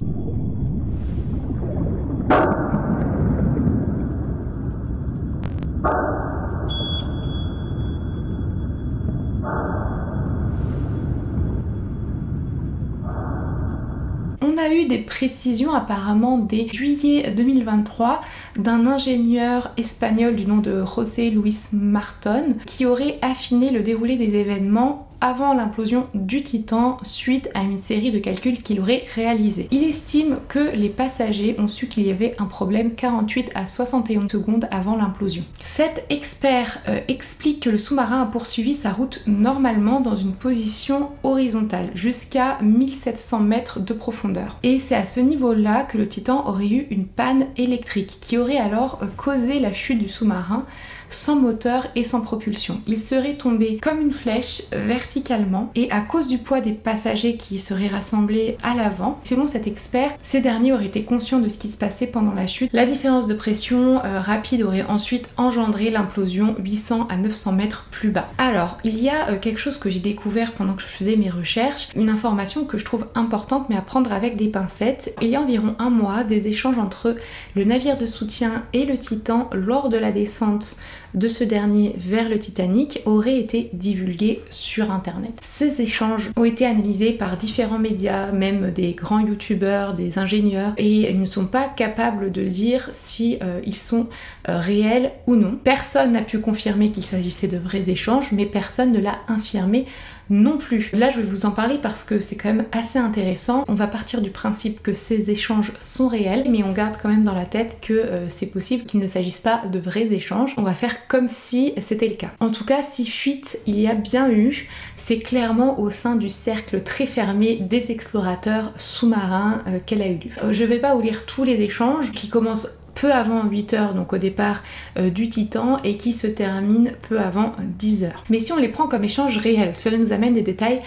On a eu des précisions apparemment dès juillet 2023 d'un ingénieur espagnol du nom de José Luis Marton qui aurait affiné le déroulé des événements avant l'implosion du Titan suite à une série de calculs qu'il aurait réalisés. Il estime que les passagers ont su qu'il y avait un problème 48 à 71 secondes avant l'implosion. Cet expert explique que le sous-marin a poursuivi sa route normalement dans une position horizontale jusqu'à 1700 mètres de profondeur. Et c'est à ce niveau-là que le Titan aurait eu une panne électrique qui aurait alors causé la chute du sous-marin sans moteur et sans propulsion. Il serait tombé comme une flèche verticalement et à cause du poids des passagers qui seraient rassemblés à l'avant, selon cet expert, ces derniers auraient été conscients de ce qui se passait pendant la chute. La différence de pression rapide aurait ensuite engendré l'implosion 800 à 900 mètres plus bas. Alors, il y a quelque chose que j'ai découvert pendant que je faisais mes recherches, une information que je trouve importante mais à prendre avec des pincettes. Il y a environ un mois, des échanges entre le navire de soutien et le Titan lors de la descente de ce dernier vers le Titanic auraient été divulgués sur internet. Ces échanges ont été analysés par différents médias, même des grands youtubeurs, des ingénieurs, et ils ne sont pas capables de dire si ils sont réels ou non. Personne n'a pu confirmer qu'il s'agissait de vrais échanges, mais personne ne l'a infirmé non plus. Là je vais vous en parler parce que c'est quand même assez intéressant. On va partir du principe que ces échanges sont réels, mais on garde quand même dans la tête que c'est possible qu'il ne s'agisse pas de vrais échanges. On va faire comme si c'était le cas. En tout cas, si fuite il y a bien eu, c'est clairement au sein du cercle très fermé des explorateurs sous-marins qu'elle a eu lieu. Je vais pas vous lire tous les échanges qui commencent peu avant 8h, donc au départ du Titan, et qui se termine peu avant 10h. Mais si on les prend comme échanges réels, cela nous amène des détails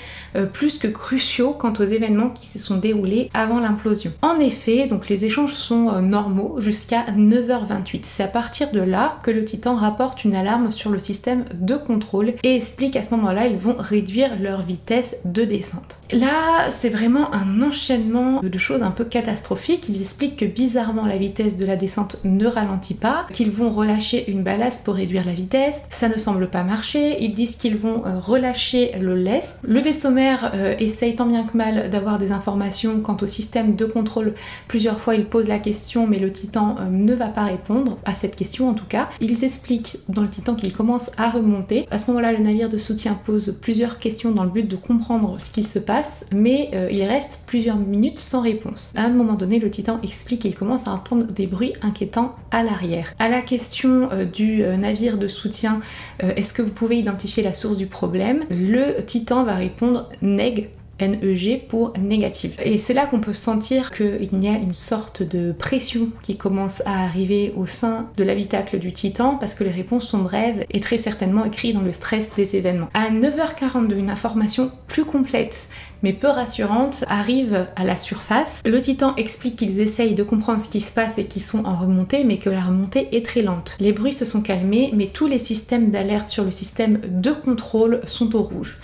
plus que cruciaux quant aux événements qui se sont déroulés avant l'implosion. En effet, donc les échanges sont normaux jusqu'à 9h28. C'est à partir de là que le Titan rapporte une alarme sur le système de contrôle et explique qu'à ce moment-là, ils vont réduire leur vitesse de descente. Là, c'est vraiment un enchaînement de choses un peu catastrophiques. Ils expliquent que bizarrement, la vitesse de la descente ne ralentit pas, qu'ils vont relâcher une ballast pour réduire la vitesse, ça ne semble pas marcher. Ils disent qu'ils vont relâcher le lest. Le vaisseau mère essaye tant bien que mal d'avoir des informations quant au système de contrôle. Plusieurs fois il pose la question, mais le Titan ne va pas répondre à cette question en tout cas. Ils expliquent dans le Titan qu'il commence à remonter. À ce moment-là, le navire de soutien pose plusieurs questions dans le but de comprendre ce qu'il se passe, mais il reste plusieurs minutes sans réponse. À un moment donné, le Titan explique qu'il commence à entendre des bruits inquiétant à l'arrière. À la question du navire de soutien, est-ce que vous pouvez identifier la source du problème? Le Titan va répondre neg, NEG pour négative. Et c'est là qu'on peut sentir qu'il y a une sorte de pression qui commence à arriver au sein de l'habitacle du Titan parce que les réponses sont brèves et très certainement écrites dans le stress des événements. À 9h42, une information plus complète mais peu rassurante arrive à la surface. Le Titan explique qu'ils essayent de comprendre ce qui se passe et qu'ils sont en remontée, mais que la remontée est très lente. Les bruits se sont calmés, mais tous les systèmes d'alerte sur le système de contrôle sont au rouge.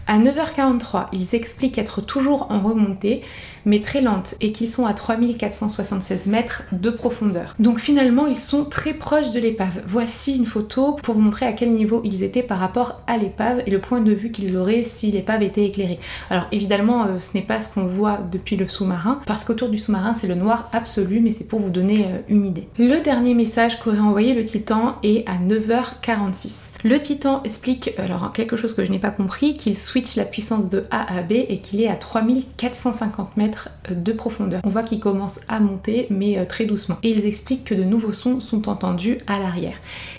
À 9h43, ils expliquent être toujours en remontée, mais très lente, et qu'ils sont à 3476 mètres de profondeur. Donc finalement, ils sont très proches de l'épave. Voici une photo pour vous montrer à quel niveau ils étaient par rapport à l'épave et le point de vue qu'ils auraient si l'épave était éclairée. Alors évidemment, ce n'est pas ce qu'on voit depuis le sous-marin, parce qu'autour du sous-marin, c'est le noir absolu, mais c'est pour vous donner une idée. Le dernier message qu'aurait envoyé le Titan est à 9h46. Le Titan explique, alors quelque chose que je n'ai pas compris, qu'il switch la puissance de A à B et qu'il est à 3450 mètres de profondeur. On voit qu'il commence à monter, mais très doucement. Et ils expliquent que de nouveaux sons sont entendus à l'arrière.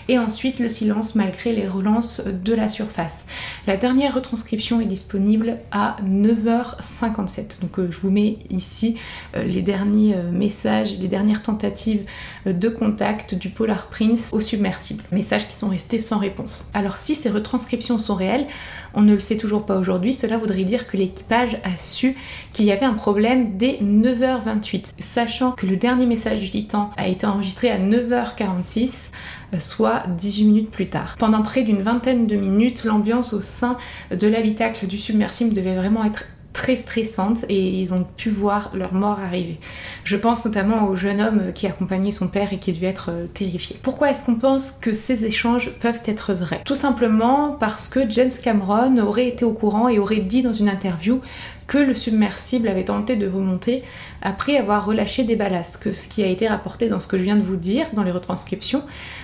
Et ensuite, le silence malgré les relances de la surface. La dernière retranscription est disponible à 9h57. Donc je vous mets ici les derniers messages, les dernières tentatives de contact du Polar Prince au submersible. Messages qui sont restés sans réponse. Alors si ces retranscriptions sont réelles, on ne le sait toujours pas aujourd'hui, cela voudrait dire que l'équipage a su qu'il y avait un problème dès 9h28, sachant que le dernier message du Titan a été enregistré à 9h46, soit 18 minutes plus tard. Pendant près d'une vingtaine de minutes, l'ambiance au sein de l'habitacle du submersible devait vraiment être très stressante et ils ont pu voir leur mort arriver. Je pense notamment au jeune homme qui accompagnait son père et qui devait être terrifié. Pourquoi est-ce qu'on pense que ces échanges peuvent être vrais? Tout simplement parce que James Cameron aurait été au courant et aurait dit dans une interview que le submersible avait tenté de remonter après avoir relâché des ballasts, que ce qui a été rapporté dans ce que je viens de vous dire, dans les retranscriptions.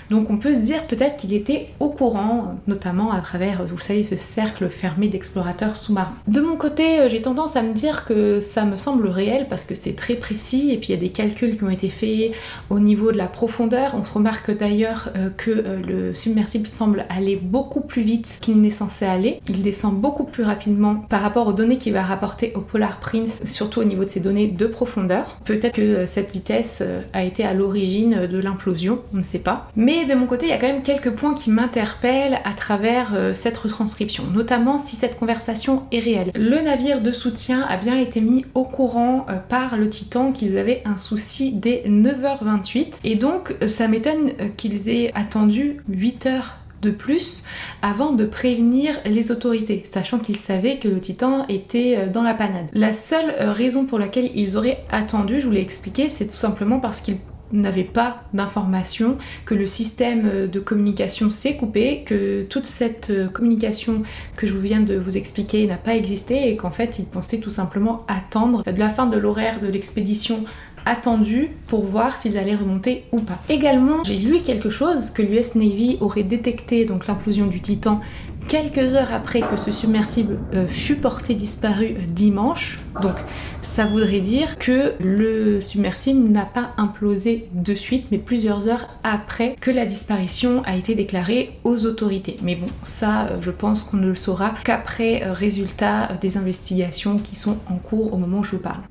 Donc on peut se dire peut-être qu'il était au courant, notamment à travers, vous savez, ce cercle fermé d'explorateurs sous-marins. De mon côté, j'ai tendance à me dire que ça me semble réel parce que c'est très précis et puis il y a des calculs qui ont été faits au niveau de la profondeur. On se remarque d'ailleurs que le submersible semble aller beaucoup plus vite qu'il n'est censé aller. Il descend beaucoup plus rapidement par rapport aux données qu'il va rapporter au Polar Prince, surtout au niveau de ses données de profondeur. Peut-être que cette vitesse a été à l'origine de l'implosion, on ne sait pas. Mais de mon côté, il y a quand même quelques points qui m'interpellent à travers cette retranscription, notamment si cette conversation est réelle. Le navire de soutien a bien été mis au courant par le Titan qu'ils avaient un souci dès 9h28 et donc ça m'étonne qu'ils aient attendu 8 heures de plus avant de prévenir les autorités, sachant qu'ils savaient que le Titan était dans la panade. La seule raison pour laquelle ils auraient attendu, je vous l'ai expliqué, c'est tout simplement parce qu'ils n'avaient pas d'informations, que le système de communication s'est coupé, que toute cette communication que je viens de vous expliquer n'a pas existé et qu'en fait ils pensaient tout simplement attendre de la fin de l'horaire de l'expédition attendu pour voir s'ils allaient remonter ou pas. Également, j'ai lu quelque chose que l'US Navy aurait détecté donc l'implosion du Titan quelques heures après que ce submersible fut porté disparu dimanche. Donc ça voudrait dire que le submersible n'a pas implosé de suite, mais plusieurs heures après que la disparition a été déclarée aux autorités. Mais bon, ça je pense qu'on ne le saura qu'après résultat des investigations qui sont en cours au moment où je vous parle.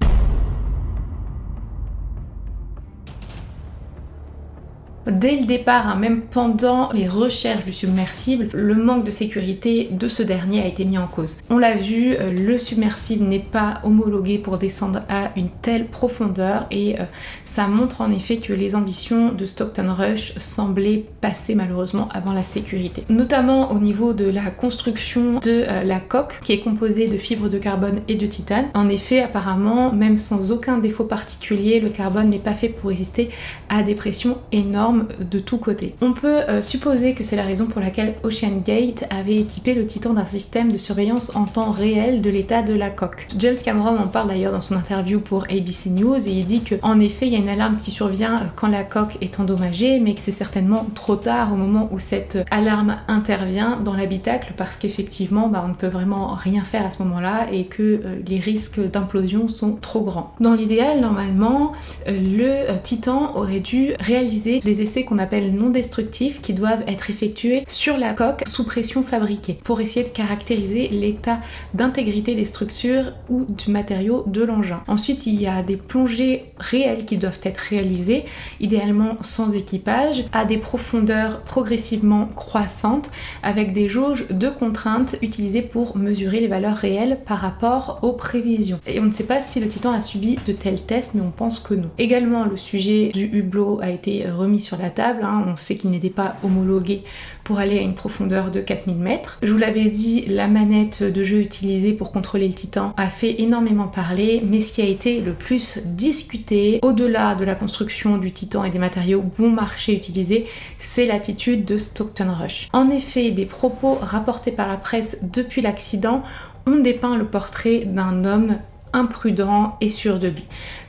Dès le départ, même pendant les recherches du submersible, le manque de sécurité de ce dernier a été mis en cause. On l'a vu, le submersible n'est pas homologué pour descendre à une telle profondeur et ça montre en effet que les ambitions de Stockton Rush semblaient passer malheureusement avant la sécurité. Notamment au niveau de la construction de la coque qui est composée de fibres de carbone et de titane. En effet, apparemment, même sans aucun défaut particulier, le carbone n'est pas fait pour résister à des pressions énormes de tous côtés. On peut supposer que c'est la raison pour laquelle OceanGate avait équipé le Titan d'un système de surveillance en temps réel de l'état de la coque. James Cameron en parle d'ailleurs dans son interview pour ABC News et il dit qu'en effet il y a une alarme qui survient quand la coque est endommagée, mais que c'est certainement trop tard au moment où cette alarme intervient dans l'habitacle parce qu'effectivement on ne peut vraiment rien faire à ce moment-là et que les risques d'implosion sont trop grands. Dans l'idéal, normalement, le Titan aurait dû réaliser des essais qu'on appelle non destructifs qui doivent être effectués sur la coque sous pression fabriquée pour essayer de caractériser l'état d'intégrité des structures ou du matériau de l'engin. Ensuite, il y a des plongées réelles qui doivent être réalisées, idéalement sans équipage, à des profondeurs progressivement croissantes avec des jauges de contrainte utilisées pour mesurer les valeurs réelles par rapport aux prévisions. Et on ne sait pas si le Titan a subi de tels tests, mais on pense que non. Également, le sujet du hublot a été remis sur la table, on sait qu'il n'était pas homologué pour aller à une profondeur de 4000 mètres. Je vous l'avais dit, la manette de jeu utilisée pour contrôler le Titan a fait énormément parler, mais ce qui a été le plus discuté, au-delà de la construction du Titan et des matériaux bon marché utilisés, c'est l'attitude de Stockton Rush. En effet, des propos rapportés par la presse depuis l'accident ont dépeint le portrait d'un homme imprudent et sûr de lui.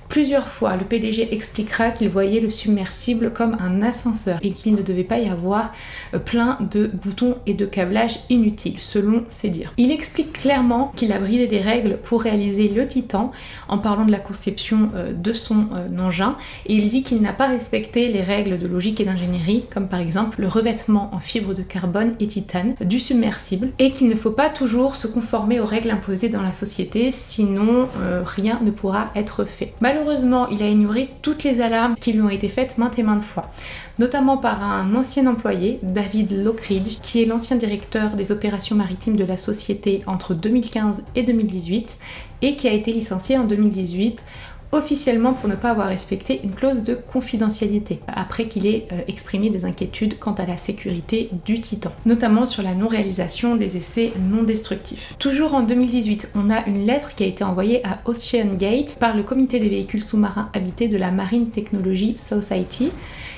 Plusieurs fois, le PDG expliquera qu'il voyait le submersible comme un ascenseur et qu'il ne devait pas y avoir plein de boutons et de câblages inutiles, selon ses dires. Il explique clairement qu'il a brisé des règles pour réaliser le Titan en parlant de la conception de son engin et il dit qu'il n'a pas respecté les règles de logique et d'ingénierie, comme par exemple le revêtement en fibres de carbone et titane du submersible et qu'il ne faut pas toujours se conformer aux règles imposées dans la société, sinon rien ne pourra être fait. Malheureusement, il a ignoré toutes les alarmes qui lui ont été faites maintes et maintes fois, notamment par un ancien employé, David Lockridge, qui est l'ancien directeur des opérations maritimes de la société entre 2015 et 2018 et qui a été licencié en 2018 officiellement pour ne pas avoir respecté une clause de confidentialité, après qu'il ait exprimé des inquiétudes quant à la sécurité du Titan, notamment sur la non-réalisation des essais non destructifs. Toujours en 2018, on a une lettre qui a été envoyée à OceanGate par le comité des véhicules sous-marins habités de la Marine Technology Society,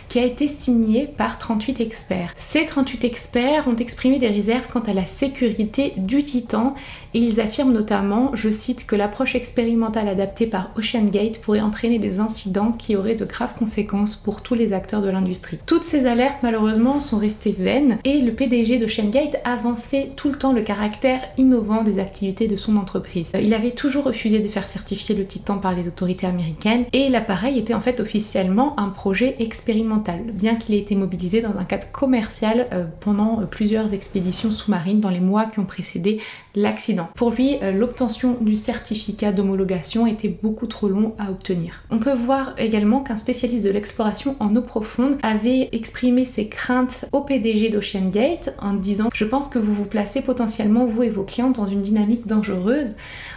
qui a été signée par 38 experts. Ces 38 experts ont exprimé des réserves quant à la sécurité du Titan et ils affirment notamment, je cite, que l'approche expérimentale adaptée par OceanGate pourrait entraîner des incidents qui auraient de graves conséquences pour tous les acteurs de l'industrie. Toutes ces alertes malheureusement sont restées vaines et le PDG d'OceanGate avançait tout le temps le caractère innovant des activités de son entreprise. Il avait toujours refusé de faire certifier le Titan par les autorités américaines et l'appareil était en fait officiellement un projet expérimental, bien qu'il ait été mobilisé dans un cadre commercial pendant plusieurs expéditions sous-marines dans les mois qui ont précédé l'accident. Pour lui, l'obtention du certificat d'homologation était beaucoup trop long à obtenir. On peut voir également qu'un spécialiste de l'exploration en eau profonde avait exprimé ses craintes au PDG d'OceanGate en disant « Je pense que vous vous placez potentiellement, vous et vos clients, dans une dynamique dangereuse »,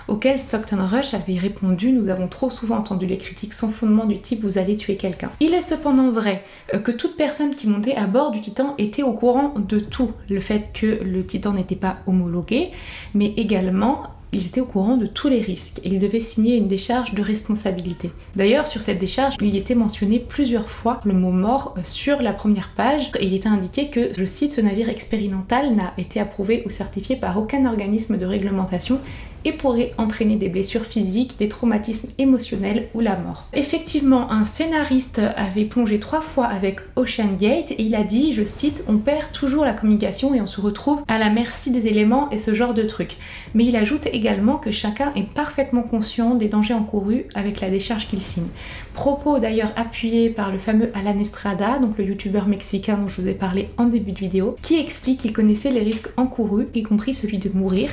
auquel Stockton Rush avait répondu « Nous avons trop souvent entendu les critiques sans fondement du type « vous allez tuer quelqu'un ». Il est cependant vrai que toute personne qui montait à bord du Titan était au courant de tout. Le fait que le Titan n'était pas homologué, mais également ils étaient au courant de tous les risques et ils devaient signer une décharge de responsabilité. D'ailleurs, sur cette décharge, il y était mentionné plusieurs fois le mot mort sur la première page et il était indiqué que, je cite, ce navire expérimental n'a été approuvé ou certifié par aucun organisme de réglementation et pourrait entraîner des blessures physiques, des traumatismes émotionnels ou la mort. Effectivement, un scénariste avait plongé 3 fois avec OceanGate et il a dit, je cite, on perd toujours la communication et on se retrouve à la merci des éléments et ce genre de trucs. Mais il ajoute également que chacun est parfaitement conscient des dangers encourus avec la décharge qu'il signe. Propos d'ailleurs appuyés par le fameux Alan Estrada, donc le youtubeur mexicain dont je vous ai parlé en début de vidéo, qui explique qu'il connaissait les risques encourus, y compris celui de mourir.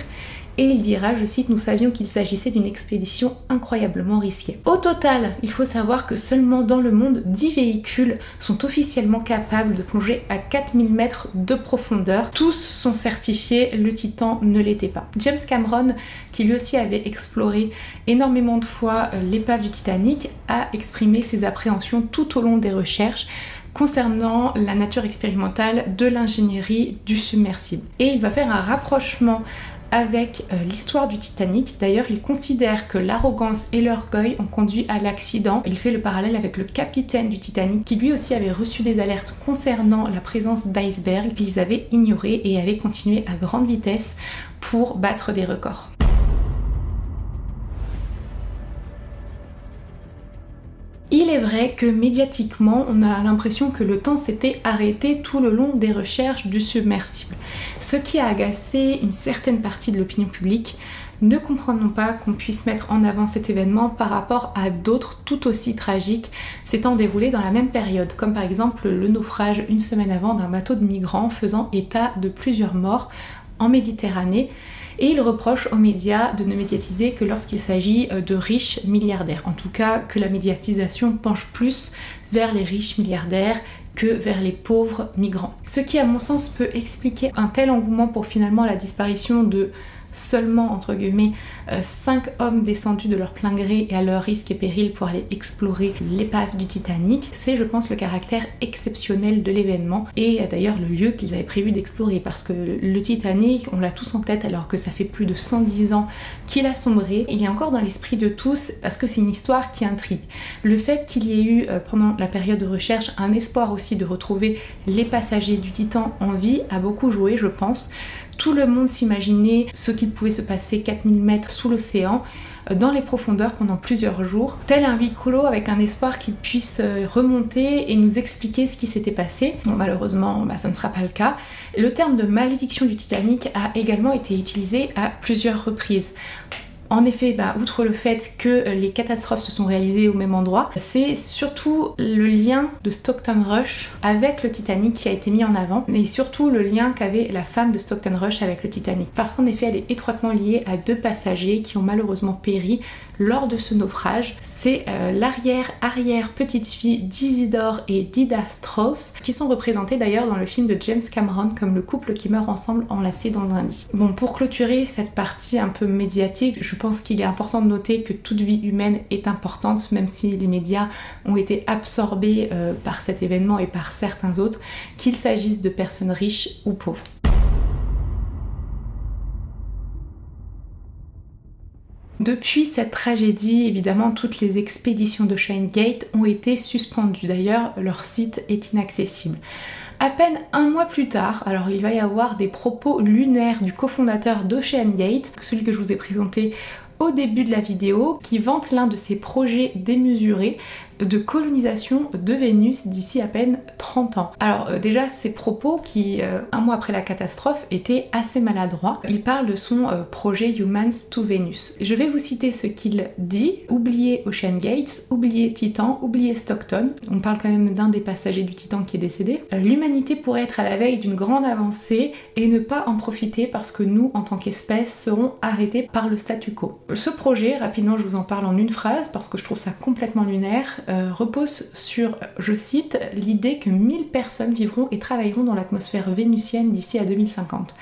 Et il dira, je cite, nous savions qu'il s'agissait d'une expédition incroyablement risquée. Au total, il faut savoir que seulement dans le monde, 10 véhicules sont officiellement capables de plonger à 4000 mètres de profondeur. Tous sont certifiés, le Titan ne l'était pas. James Cameron, qui lui aussi avait exploré énormément de fois l'épave du Titanic, a exprimé ses appréhensions tout au long des recherches concernant la nature expérimentale de l'ingénierie du submersible. Et il va faire un rapprochement avec l'histoire du Titanic. D'ailleurs, il considère que l'arrogance et l'orgueil ont conduit à l'accident. Il fait le parallèle avec le capitaine du Titanic qui lui aussi avait reçu des alertes concernant la présence d'icebergs qu'ils avaient ignorées et avaient continué à grande vitesse pour battre des records. Il est vrai que médiatiquement, on a l'impression que le temps s'était arrêté tout le long des recherches du submersible. Ce qui a agacé une certaine partie de l'opinion publique, ne comprenons pas qu'on puisse mettre en avant cet événement par rapport à d'autres tout aussi tragiques s'étant déroulés dans la même période, comme par exemple le naufrage une semaine avant d'un bateau de migrants faisant état de plusieurs morts en Méditerranée. Et il reproche aux médias de ne médiatiser que lorsqu'il s'agit de riches milliardaires. En tout cas, que la médiatisation penche plus vers les riches milliardaires que vers les pauvres migrants. Ce qui, à mon sens, peut expliquer un tel engouement pour finalement la disparition de seulement, entre guillemets, 5 hommes descendus de leur plein gré et à leur risque et péril pour aller explorer l'épave du Titanic. C'est, je pense, le caractère exceptionnel de l'événement et d'ailleurs le lieu qu'ils avaient prévu d'explorer, parce que le Titanic, on l'a tous en tête alors que ça fait plus de 110 ans qu'il a sombré. Il est encore dans l'esprit de tous parce que c'est une histoire qui intrigue. Le fait qu'il y ait eu pendant la période de recherche un espoir aussi de retrouver les passagers du Titan en vie a beaucoup joué, je pense. Tout le monde s'imaginait ce qu'il pouvait se passer 4000 mètres sous l'océan, dans les profondeurs pendant plusieurs jours, tel un huis clos avec un espoir qu'il puisse remonter et nous expliquer ce qui s'était passé. Bon, malheureusement, ça ne sera pas le cas. Le terme de malédiction du Titanic a également été utilisé à plusieurs reprises. En effet, outre le fait que les catastrophes se sont réalisées au même endroit, c'est surtout le lien de Stockton Rush avec le Titanic qui a été mis en avant, et surtout le lien qu'avait la femme de Stockton Rush avec le Titanic. Parce qu'en effet, elle est étroitement liée à 2 passagers qui ont malheureusement péri lors de ce naufrage. C'est l'arrière petite-fille d'Isidore et d'Ida Strauss, qui sont représentés d'ailleurs dans le film de James Cameron comme le couple qui meurt ensemble enlacés dans un lit. Bon, pour clôturer cette partie un peu médiatique, je pense qu'il est important de noter que toute vie humaine est importante, même si les médias ont été absorbés par cet événement et par certains autres, qu'il s'agisse de personnes riches ou pauvres. Depuis cette tragédie, évidemment, toutes les expéditions d'OceanGate ont été suspendues. D'ailleurs, leur site est inaccessible. À peine un mois plus tard, alors il va y avoir des propos lunaires du cofondateur d'OceanGate, celui que je vous ai présenté au début de la vidéo, qui vante l'un de ses projets démesurés de colonisation de Vénus d'ici à peine 30 ans. Alors déjà, ces propos qui, un mois après la catastrophe, étaient assez maladroits. Il parle de son projet Humans to Venus. Je vais vous citer ce qu'il dit. Oubliez OceanGate, oubliez Titan, oubliez Stockton. On parle quand même d'un des passagers du Titan qui est décédé. L'humanité pourrait être à la veille d'une grande avancée et ne pas en profiter parce que nous, en tant qu'espèce, serons arrêtés par le statu quo. Ce projet, rapidement je vous en parle en une phrase parce que je trouve ça complètement lunaire, repose sur, je cite, l'idée que 1000 personnes vivront et travailleront dans l'atmosphère vénusienne d'ici à 2050.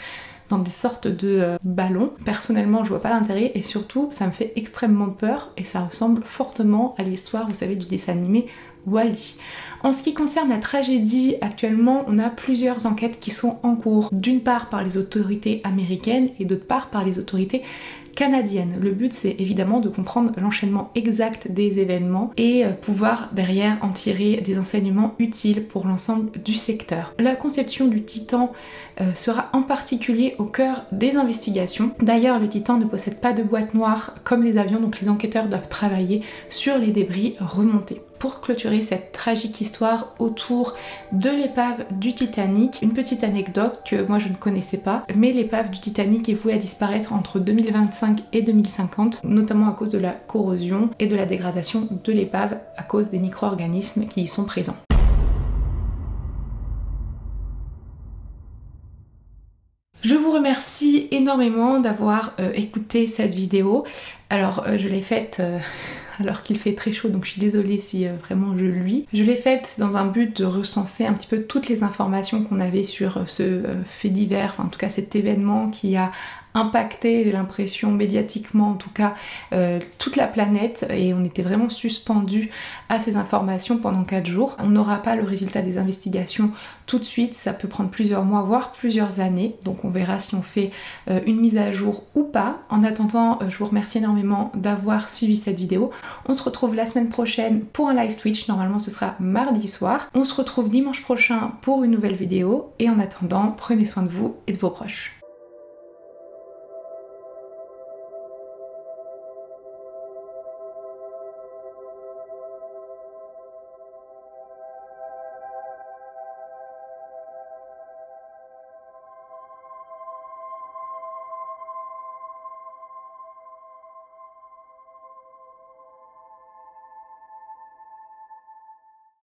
Dans des sortes de ballons. Personnellement, je vois pas l'intérêt et surtout, ça me fait extrêmement peur et ça ressemble fortement à l'histoire, vous savez, du dessin animé Wall-E. En ce qui concerne la tragédie, actuellement, on a plusieurs enquêtes qui sont en cours. D'une part par les autorités américaines et d'autre part par les autorités canadienne. Le but c'est évidemment de comprendre l'enchaînement exact des événements et pouvoir derrière en tirer des enseignements utiles pour l'ensemble du secteur. La conception du Titan sera en particulier au cœur des investigations. D'ailleurs, le Titan ne possède pas de boîte noire comme les avions, donc les enquêteurs doivent travailler sur les débris remontés. Pour clôturer cette tragique histoire autour de l'épave du Titanic, une petite anecdote que moi je ne connaissais pas, mais l'épave du Titanic est vouée à disparaître entre 2025 et 2050, notamment à cause de la corrosion et de la dégradation de l'épave à cause des micro-organismes qui y sont présents. Je vous remercie énormément d'avoir écouté cette vidéo. Alors je l'ai faite alors qu'il fait très chaud, donc je suis désolée si vraiment je luis. Je l'ai faite dans un but de recenser un petit peu toutes les informations qu'on avait sur ce fait divers, enfin, en tout cas cet événement qui a impacté, j'ai l'impression, médiatiquement en tout cas, toute la planète, et on était vraiment suspendus à ces informations pendant 4 jours. On n'aura pas le résultat des investigations tout de suite, ça peut prendre plusieurs mois, voire plusieurs années, donc on verra si on fait une mise à jour ou pas. En attendant, je vous remercie énormément d'avoir suivi cette vidéo. On se retrouve la semaine prochaine pour un live Twitch, normalement ce sera mardi soir. On se retrouve dimanche prochain pour une nouvelle vidéo, et en attendant, prenez soin de vous et de vos proches.